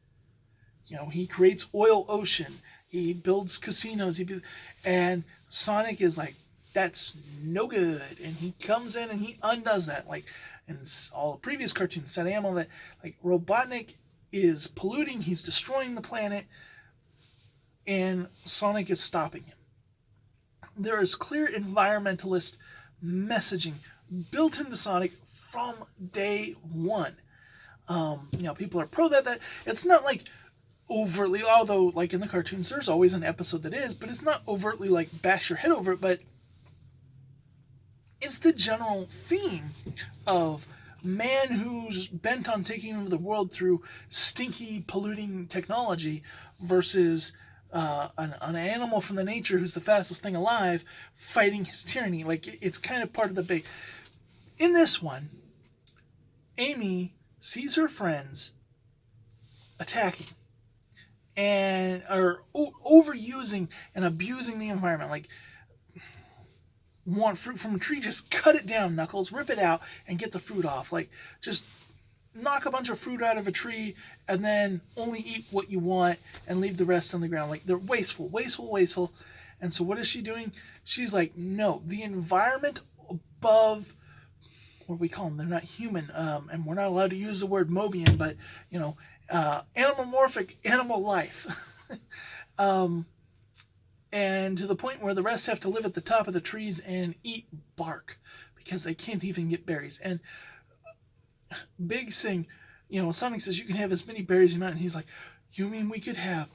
He creates oil ocean. He builds casinos. And Sonic is like, that's no good. And he comes in and he undoes that. Like in all the previous cartoons, said all that, like Robotnik is polluting, he's destroying the planet, and Sonic is stopping him. There is clear environmentalist messaging built into Sonic from day one. People are pro that. It's not like overtly, although like in the cartoons there's always an episode that is, but it's not overtly like bash your head over it, but it's the general theme of man who's bent on taking over the world through stinky, polluting technology versus an animal from the nature who's the fastest thing alive fighting his tyranny. Like, it's kind of part of the big... In this one, Amy sees her friends attacking and are overusing and abusing the environment. Like, want fruit from a tree, just cut it down, Knuckles, rip it out and get the fruit off. Like, just knock a bunch of fruit out of a tree and then only eat what you want and leave the rest on the ground. Like, they're wasteful. And so what is she doing? She's like, no, the environment above, what do we call them? They're not human, and we're not allowed to use the word Mobian, but, animalmorphic animal life. And to the point where the rest have to live at the top of the trees and eat bark because they can't even get berries. And Big thing, Sonic says you can have as many berries as you want, and he's like, you mean we could have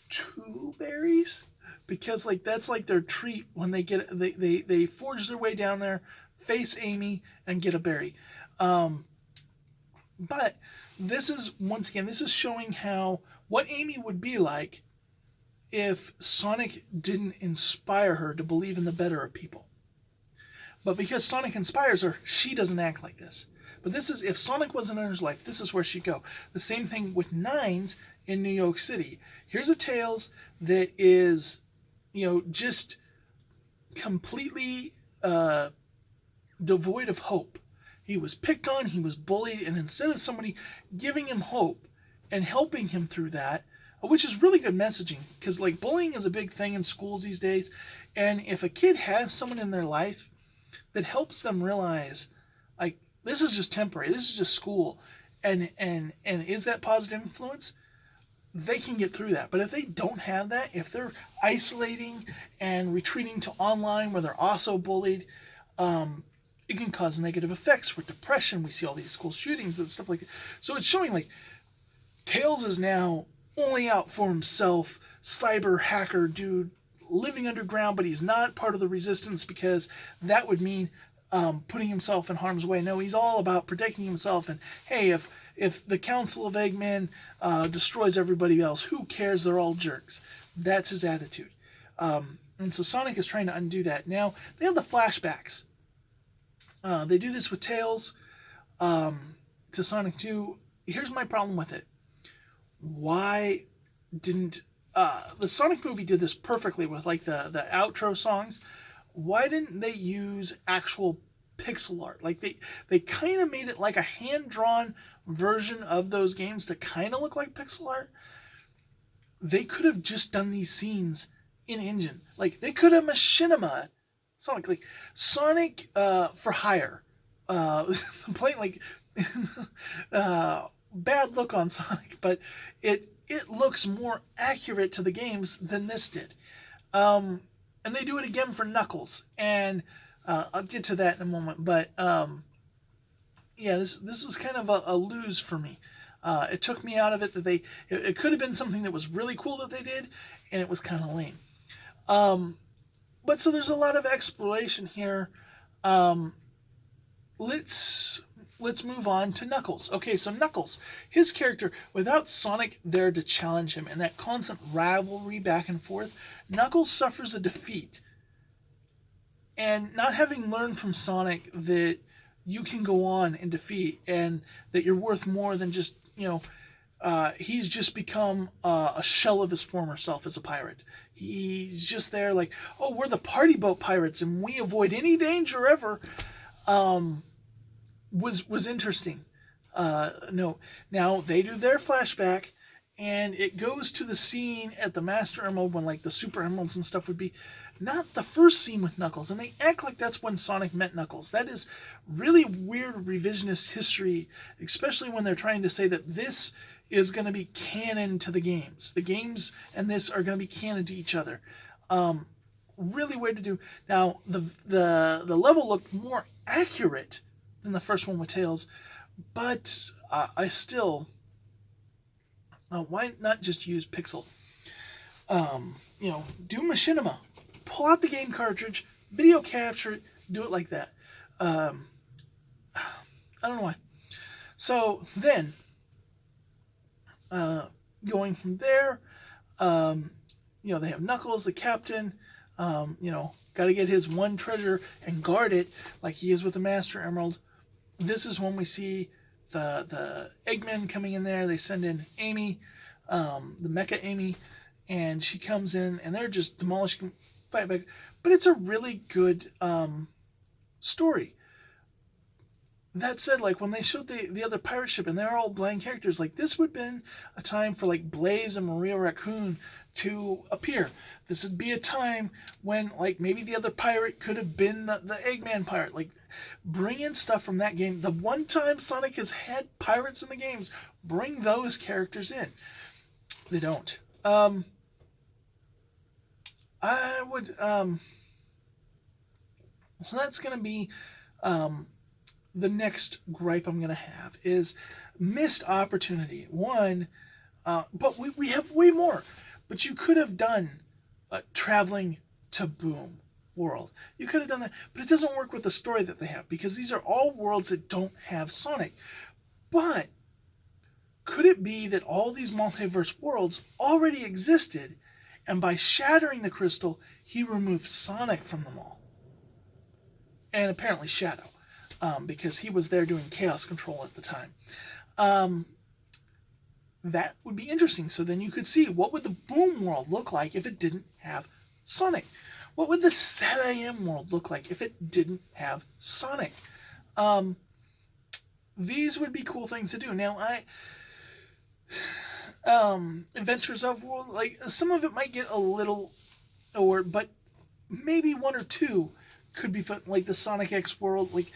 2 berries? Because like that's like their treat when they they forge their way down there, face Amy, and get a berry. But this is, once again, this is showing how what Amy would be like if Sonic didn't inspire her to believe in the better of people. But because Sonic inspires her, she doesn't act like this. But this is, if Sonic wasn't in her life, this is where she'd go. The same thing with Nines in New York City. Here's a Tails that is, just completely devoid of hope. He was picked on, he was bullied, and instead of somebody giving him hope and helping him through that, which is really good messaging, because like bullying is a big thing in schools these days, and if a kid has someone in their life that helps them realize, like, this is just temporary, this is just school, and is that positive influence, they can get through that. But if they don't have that, if they're isolating and retreating to online where they're also bullied, it can cause negative effects with depression. We see all these school shootings and stuff like that. So it's showing like Tails is now only out for himself, cyber hacker dude living underground, but he's not part of the resistance because that would mean putting himself in harm's way. No, he's all about protecting himself. And hey, if the Council of Eggmen destroys everybody else, who cares? They're all jerks. That's his attitude. And so Sonic is trying to undo that. Now, they have the flashbacks. They do this with Tails to Sonic 2. Here's my problem with it. Why didn't... the Sonic movie did this perfectly with like the outro songs. Why didn't they use actual pixel art? Like they kind of made it like a hand-drawn version of those games to kind of look like pixel art. They could have just done these scenes in engine. Like they could have machinima Sonic, like Sonic for hire. Plain like bad look on Sonic, but it looks more accurate to the games than this did. And they do it again for Knuckles, and I'll get to that in a moment. But yeah, this was kind of a lose for me. It took me out of it that it could have been something that was really cool that they did, and it was kind of lame. But so there's a lot of exploration here. Let's move on to Knuckles. Okay, so Knuckles, his character, without Sonic there to challenge him and that constant rivalry back and forth, Knuckles suffers a defeat. And not having learned from Sonic that you can go on and defeat and that you're worth more than just, he's just become a shell of his former self as a pirate. He's just there like, oh, we're the party boat pirates and we avoid any danger ever. Was interesting. No, now they do their flashback, and it goes to the scene at the Master Emerald when like the Super Emeralds and stuff would be. Not the first scene with Knuckles, and they act like that's when Sonic met Knuckles. That is really weird revisionist history, especially when they're trying to say that this is going to be canon to the games. The games and this are going to be canon to each other. Really weird to do. Now, the level looked more accurate than the first one with Tails, but I still... why not just use Pixel? Do machinima. Pull out the game cartridge, video capture it, do it like that. I don't know why. So then, going from there, they have Knuckles, the captain, got to get his one treasure and guard it like he is with the Master Emerald. This is when we see the Eggmen coming in there. They send in Amy, the Mecha Amy, and she comes in, and they're just demolishing, fight back. But it's a really good story. That said, like when they showed the other pirate ship and they're all blind characters, like this would have been a time for like Blaze and Maria Raccoon to appear. This would be a time when like maybe the other pirate could have been the Eggman pirate. Like bring in stuff from that game. The one time Sonic has had pirates in the games, bring those characters in. They don't. I would so that's gonna be the next gripe I'm going to have is missed opportunity. One, but we have way more. But you could have done traveling to Boom World. You could have done that. But it doesn't work with the story that they have because these are all worlds that don't have Sonic. But could it be that all these multiverse worlds already existed, and by shattering the crystal, he removed Sonic from them all? And apparently Shadow, because he was there doing chaos control at the time. Um, that would be interesting. So then you could see, what would the Boom world look like if it didn't have Sonic? What would the SatAM world look like if it didn't have Sonic? These would be cool things to do. Now, Adventures of World, like, some of it might get a little, but maybe one or two could be fun, like the Sonic X world. Like,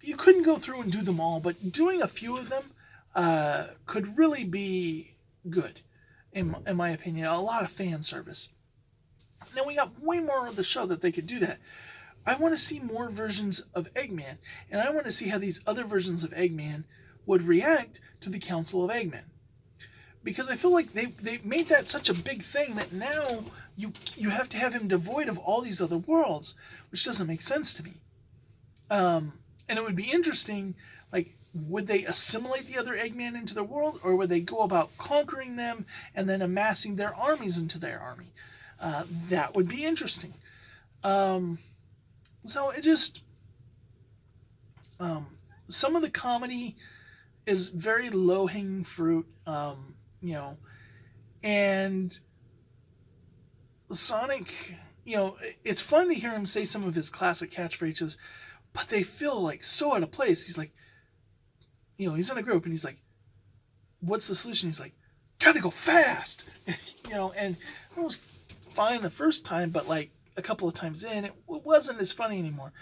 you couldn't go through and do them all, but doing a few of them could really be good, in my opinion. A lot of fan service. Now, we got way more of the show that they could do that. I want to see more versions of Eggman, and I want to see how these other versions of Eggman would react to the Council of Eggmen. Because I feel like they made that such a big thing that now you have to have him devoid of all these other worlds, which doesn't make sense to me. And it would be interesting, like, would they assimilate the other Eggman into their world, or would they go about conquering them and then amassing their armies into their army? That would be interesting. So it just, some of the comedy is very low-hanging fruit, and Sonic, it's fun to hear him say some of his classic catchphrases, but they feel like so out of place. He's like, he's in a group and he's like, what's the solution? He's like, gotta go fast, and it was fine the first time, but like a couple of times in, it wasn't as funny anymore.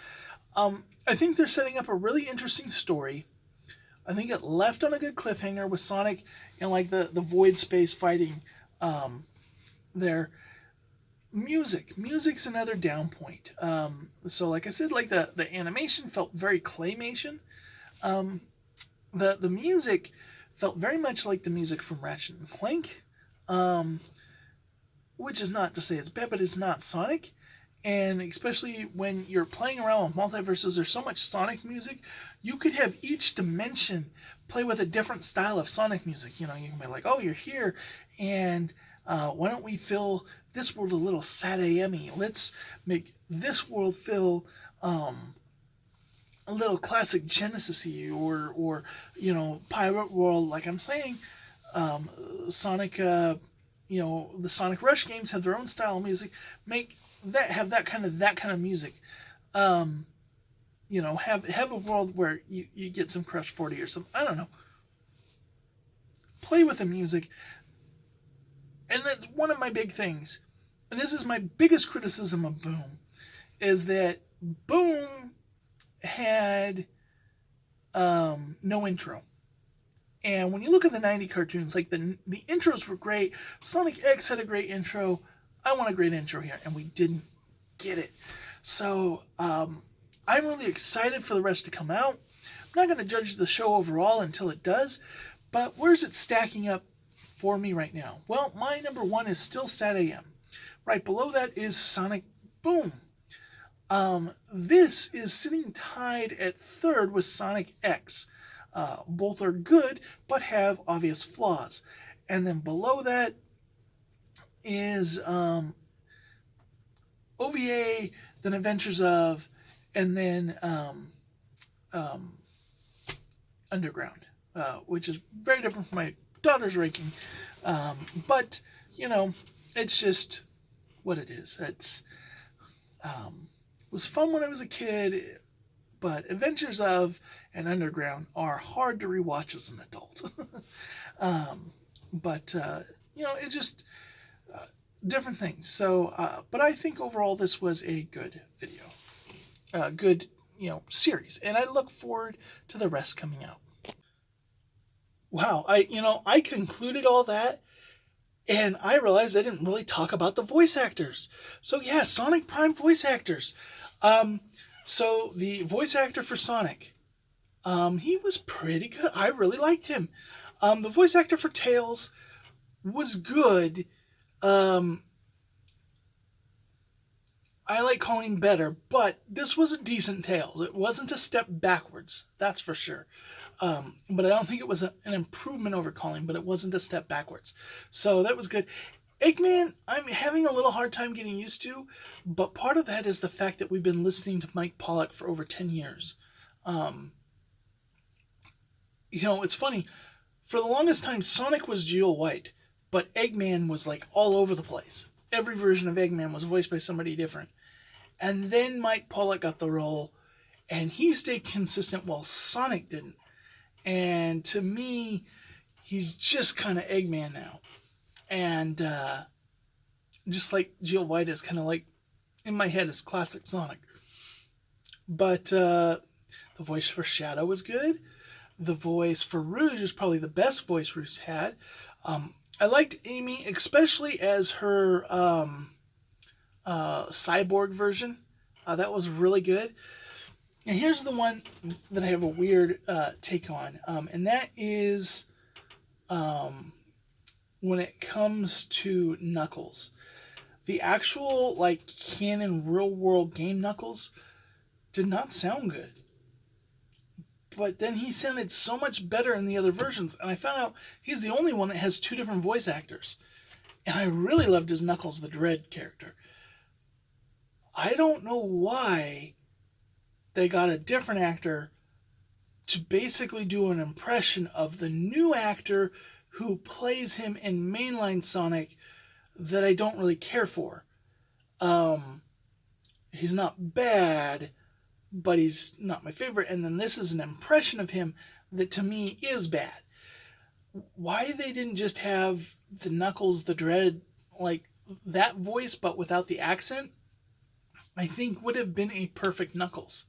I think they're setting up a really interesting story. I think it left on a good cliffhanger with Sonic and like the void space fighting there. Music's another down point. So like I said, like the animation felt very claymation. The music felt very much like the music from Ratchet and Clank, which is not to say it's bad, but it's not Sonic. And especially when you're playing around with multiverses, there's so much Sonic music. You could have each dimension play with a different style of Sonic music. You can be like, oh, you're here, and why don't we fill this world a little SatAM-y? Let's make this world feel a little classic Genesis-y, or Pirate World, like I'm saying. Sonic, the Sonic Rush games have their own style of music. Have that kind of music. Have a world where you get some Crush 40 or something. I don't know. Play with the music. And that's one of my big things. And this is my biggest criticism of Boom, is that Boom had no intro. And when you look at the 90 cartoons, like the intros were great. Sonic X had a great intro. I want a great intro here, and we didn't get it. So I'm really excited for the rest to come out. I'm not going to judge the show overall until it does, but where's it stacking up for me right now? Well, my number one is still SatAM. Right below that is Sonic Boom. This is sitting tied at third with Sonic X. Both are good, but have obvious flaws. And then below that is OVA, then Adventures of, and then Underground, which is very different from my daughter's ranking. But, it's just what it is. It was fun when I was a kid, but Adventures of and Underground are hard to rewatch as an adult. It's just different things. So, but I think overall this was a good video, good, series, and I look forward to the rest coming out. Wow, I concluded all that, and I realized I didn't really talk about the voice actors. So yeah, Sonic Prime voice actors. So the voice actor for Sonic, he was pretty good. I really liked him. The voice actor for Tails was good. I like calling better, but this was a decent Tails. It wasn't a step backwards, that's for sure. but I don't think it was an improvement over calling, but it wasn't a step backwards. So that was good. Eggman, I'm having a little hard time getting used to, but part of that is the fact that we've been listening to Mike Pollock for over 10 years. Um, it's funny. For the longest time, Sonic was Geo White, but Eggman was like all over the place. Every version of Eggman was voiced by somebody different. And then Mike Pollock got the role, and he stayed consistent while Sonic didn't. And to me, he's just kind of Eggman now. And just like Geo White is kind of like, in my head, is classic Sonic. But the voice for Shadow was good. The voice for Rouge is probably the best voice Rouge had. I liked Amy, especially as her cyborg version. That was really good. And here's the one that I have a weird take on, and that is when it comes to Knuckles. The actual, like, canon real-world game Knuckles did not sound good. But then he sounded so much better in the other versions, and I found out he's the only one that has 2 different voice actors. And I really loved his Knuckles the Dread character. I don't know why they got a different actor to basically do an impression of the new actor who plays him in mainline Sonic that I don't really care for. He's not bad, but he's not my favorite. And then this is an impression of him that to me is bad. Why they didn't just have the Knuckles the Dread, like that voice, but without the accent, I think would have been a perfect Knuckles.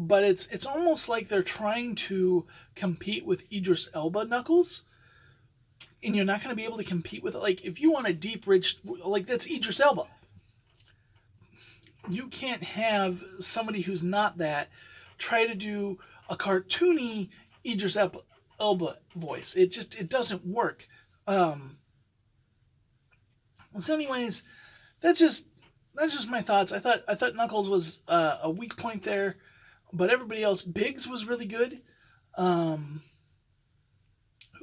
But it's almost like they're trying to compete with Idris Elba Knuckles, and you're not going to be able to compete with it. Like, if you want a deep, rich, like, that's Idris Elba. You can't have somebody who's not that try to do a cartoony Idris Elba voice. It doesn't work. So anyways, that's just my thoughts. I thought Knuckles was a weak point there, but everybody else, Biggs was really good. Who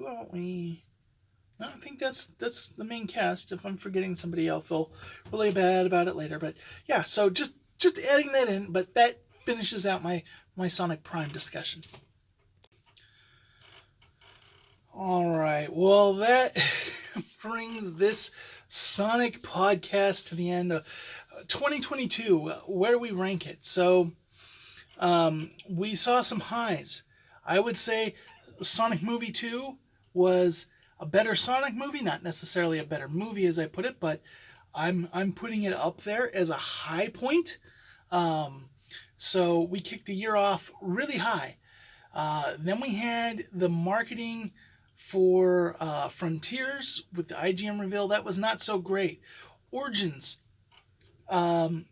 aren't we? No, I think that's the main cast. If I'm forgetting somebody, I'll feel really bad about it later. But yeah, so just adding that in. But that finishes out my Sonic Prime discussion. All right. Well, that brings this Sonic podcast to the end of 2022. Where do we rank it? So we saw some highs. I would say Sonic Movie 2 was a better Sonic movie, not necessarily a better movie as I put it, but I'm putting it up there as a high point. So we kicked the year off really high. Then we had the marketing for Frontiers with the IGN reveal. That was not so great. Origins had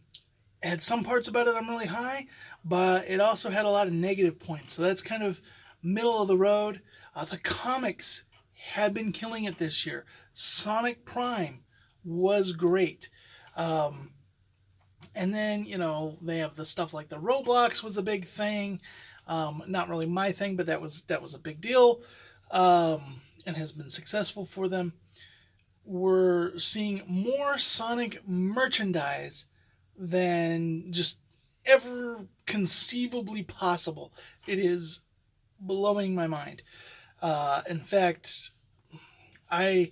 some parts about it I'm really high, but it also had a lot of negative points. So that's kind of middle of the road. The comics had been killing it this year. Sonic Prime was great. And then, they have the stuff like the Roblox was a big thing. Not really my thing, but that was a big deal. And has been successful for them. We're seeing more Sonic merchandise than just ever conceivably possible. It is blowing my mind. In fact, I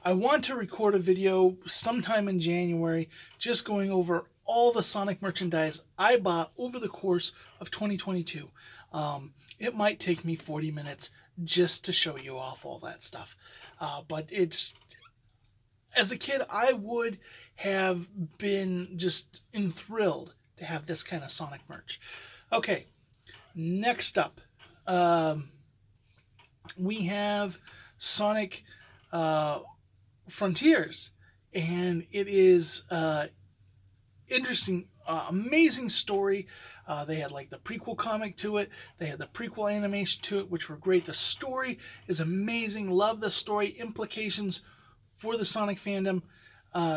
want to record a video sometime in January just going over all the Sonic merchandise I bought over the course of 2022. It might take me 40 minutes just to show you off all that stuff. But as a kid, I would have been just enthralled to have this kind of Sonic merch. Okay, next up, we have Sonic Frontiers, and it is interesting, amazing story. They had like the prequel comic to it. They had the prequel animation to it, which were great. The story is amazing. Love the story implications for the Sonic fandom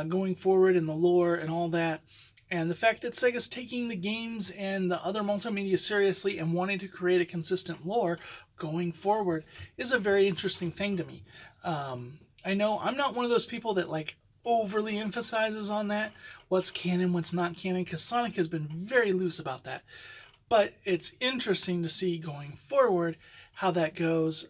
going forward and the lore and all that. And the fact that Sega's taking the games and the other multimedia seriously and wanting to create a consistent lore going forward is a very interesting thing to me. I know I'm not one of those people that like overly emphasizes on that, what's canon, what's not canon, because Sonic has been very loose about that. But it's interesting to see going forward how that goes.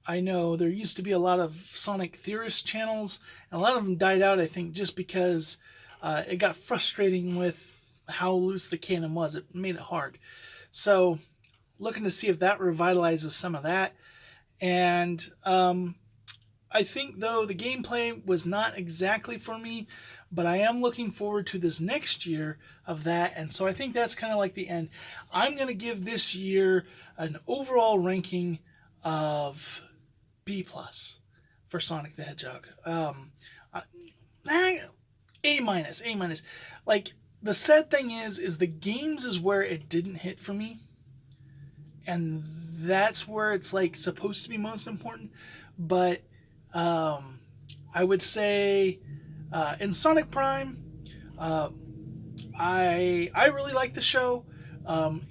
I know there used to be a lot of Sonic theorist channels, and a lot of them died out, I think, just because it got frustrating with how loose the canon was. It made it hard. So, looking to see if that revitalizes some of that. And I think, though, the gameplay was not exactly for me, but I am looking forward to this next year of that. And so I think that's kind of like the end. I'm going to give this year an overall ranking of B plus for Sonic the Hedgehog. A minus, A minus. Like the sad thing is the games is where it didn't hit for me, and that's where it's like supposed to be most important. But I would say in Sonic Prime, uh, I really like the show.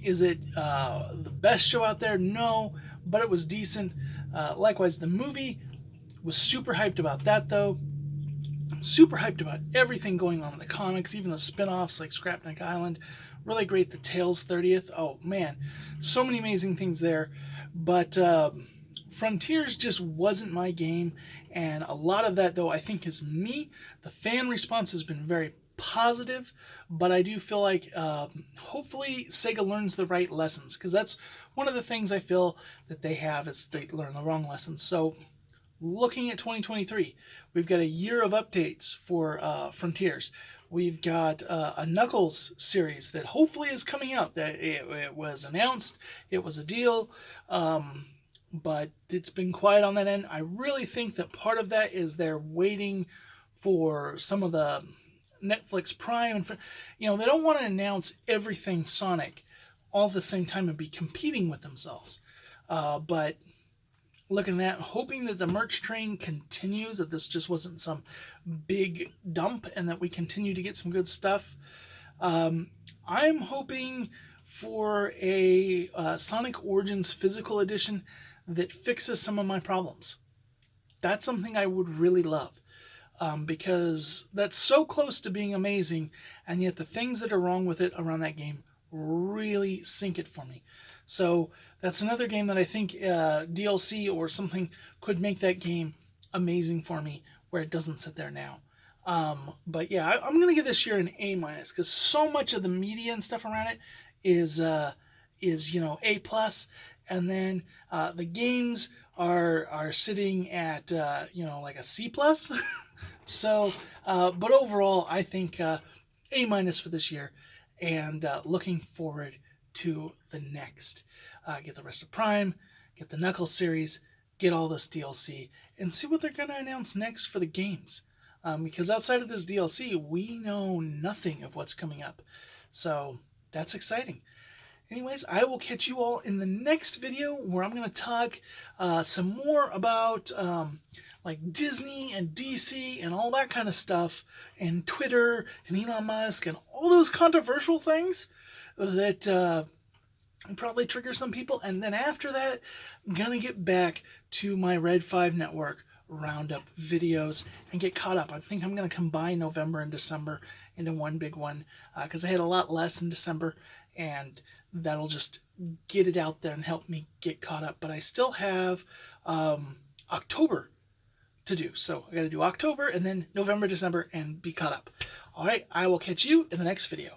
Is it the best show out there? No, but it was decent. Likewise, the movie was super hyped about that, though. Super hyped about everything going on in the comics, even the spin-offs like Scrapneck Island. Really great. The Tales 30th. Oh, man. So many amazing things there. But Frontiers just wasn't my game. And a lot of that, though, I think is me. The fan response has been very positive, but I do feel like hopefully Sega learns the right lessons, because that's one of the things I feel that they have is they learn the wrong lessons. So looking at 2023, we've got a year of updates for Frontiers. We've got a Knuckles series that hopefully is coming out. That it was announced, it was a deal, but it's been quiet on that end. I really think that part of that is they're waiting for some of the Netflix Prime, and they don't want to announce everything Sonic all at the same time and be competing with themselves. But looking at that, hoping that the merch train continues, that this just wasn't some big dump, and that we continue to get some good stuff. I'm hoping for a Sonic Origins physical edition that fixes some of my problems. That's something I would really love. Because that's so close to being amazing, and yet the things that are wrong with it around that game really sink it for me. So that's another game that I think DLC or something could make that game amazing for me, where it doesn't sit there now. But yeah, I'm gonna give this year an A minus, because so much of the media and stuff around it is A plus, and then the games are sitting at like a C plus. So, but overall, I think A minus for this year, and looking forward to the next. Get the rest of Prime, get the Knuckles series, get all this DLC, and see what they're going to announce next for the games. Because outside of this DLC, we know nothing of what's coming up. So that's exciting. Anyways, I will catch you all in the next video, where I'm going to talk some more about like Disney and DC and all that kind of stuff, and Twitter and Elon Musk and all those controversial things that probably trigger some people. And then after that, I'm going to get back to my Red 5 Network roundup videos and get caught up. I think I'm going to combine November and December into one big one, because I had a lot less in December, and that'll just get it out there and help me get caught up. But I still have October to do. So I got to do October and then November, December, and be caught up. All right, I will catch you in the next video.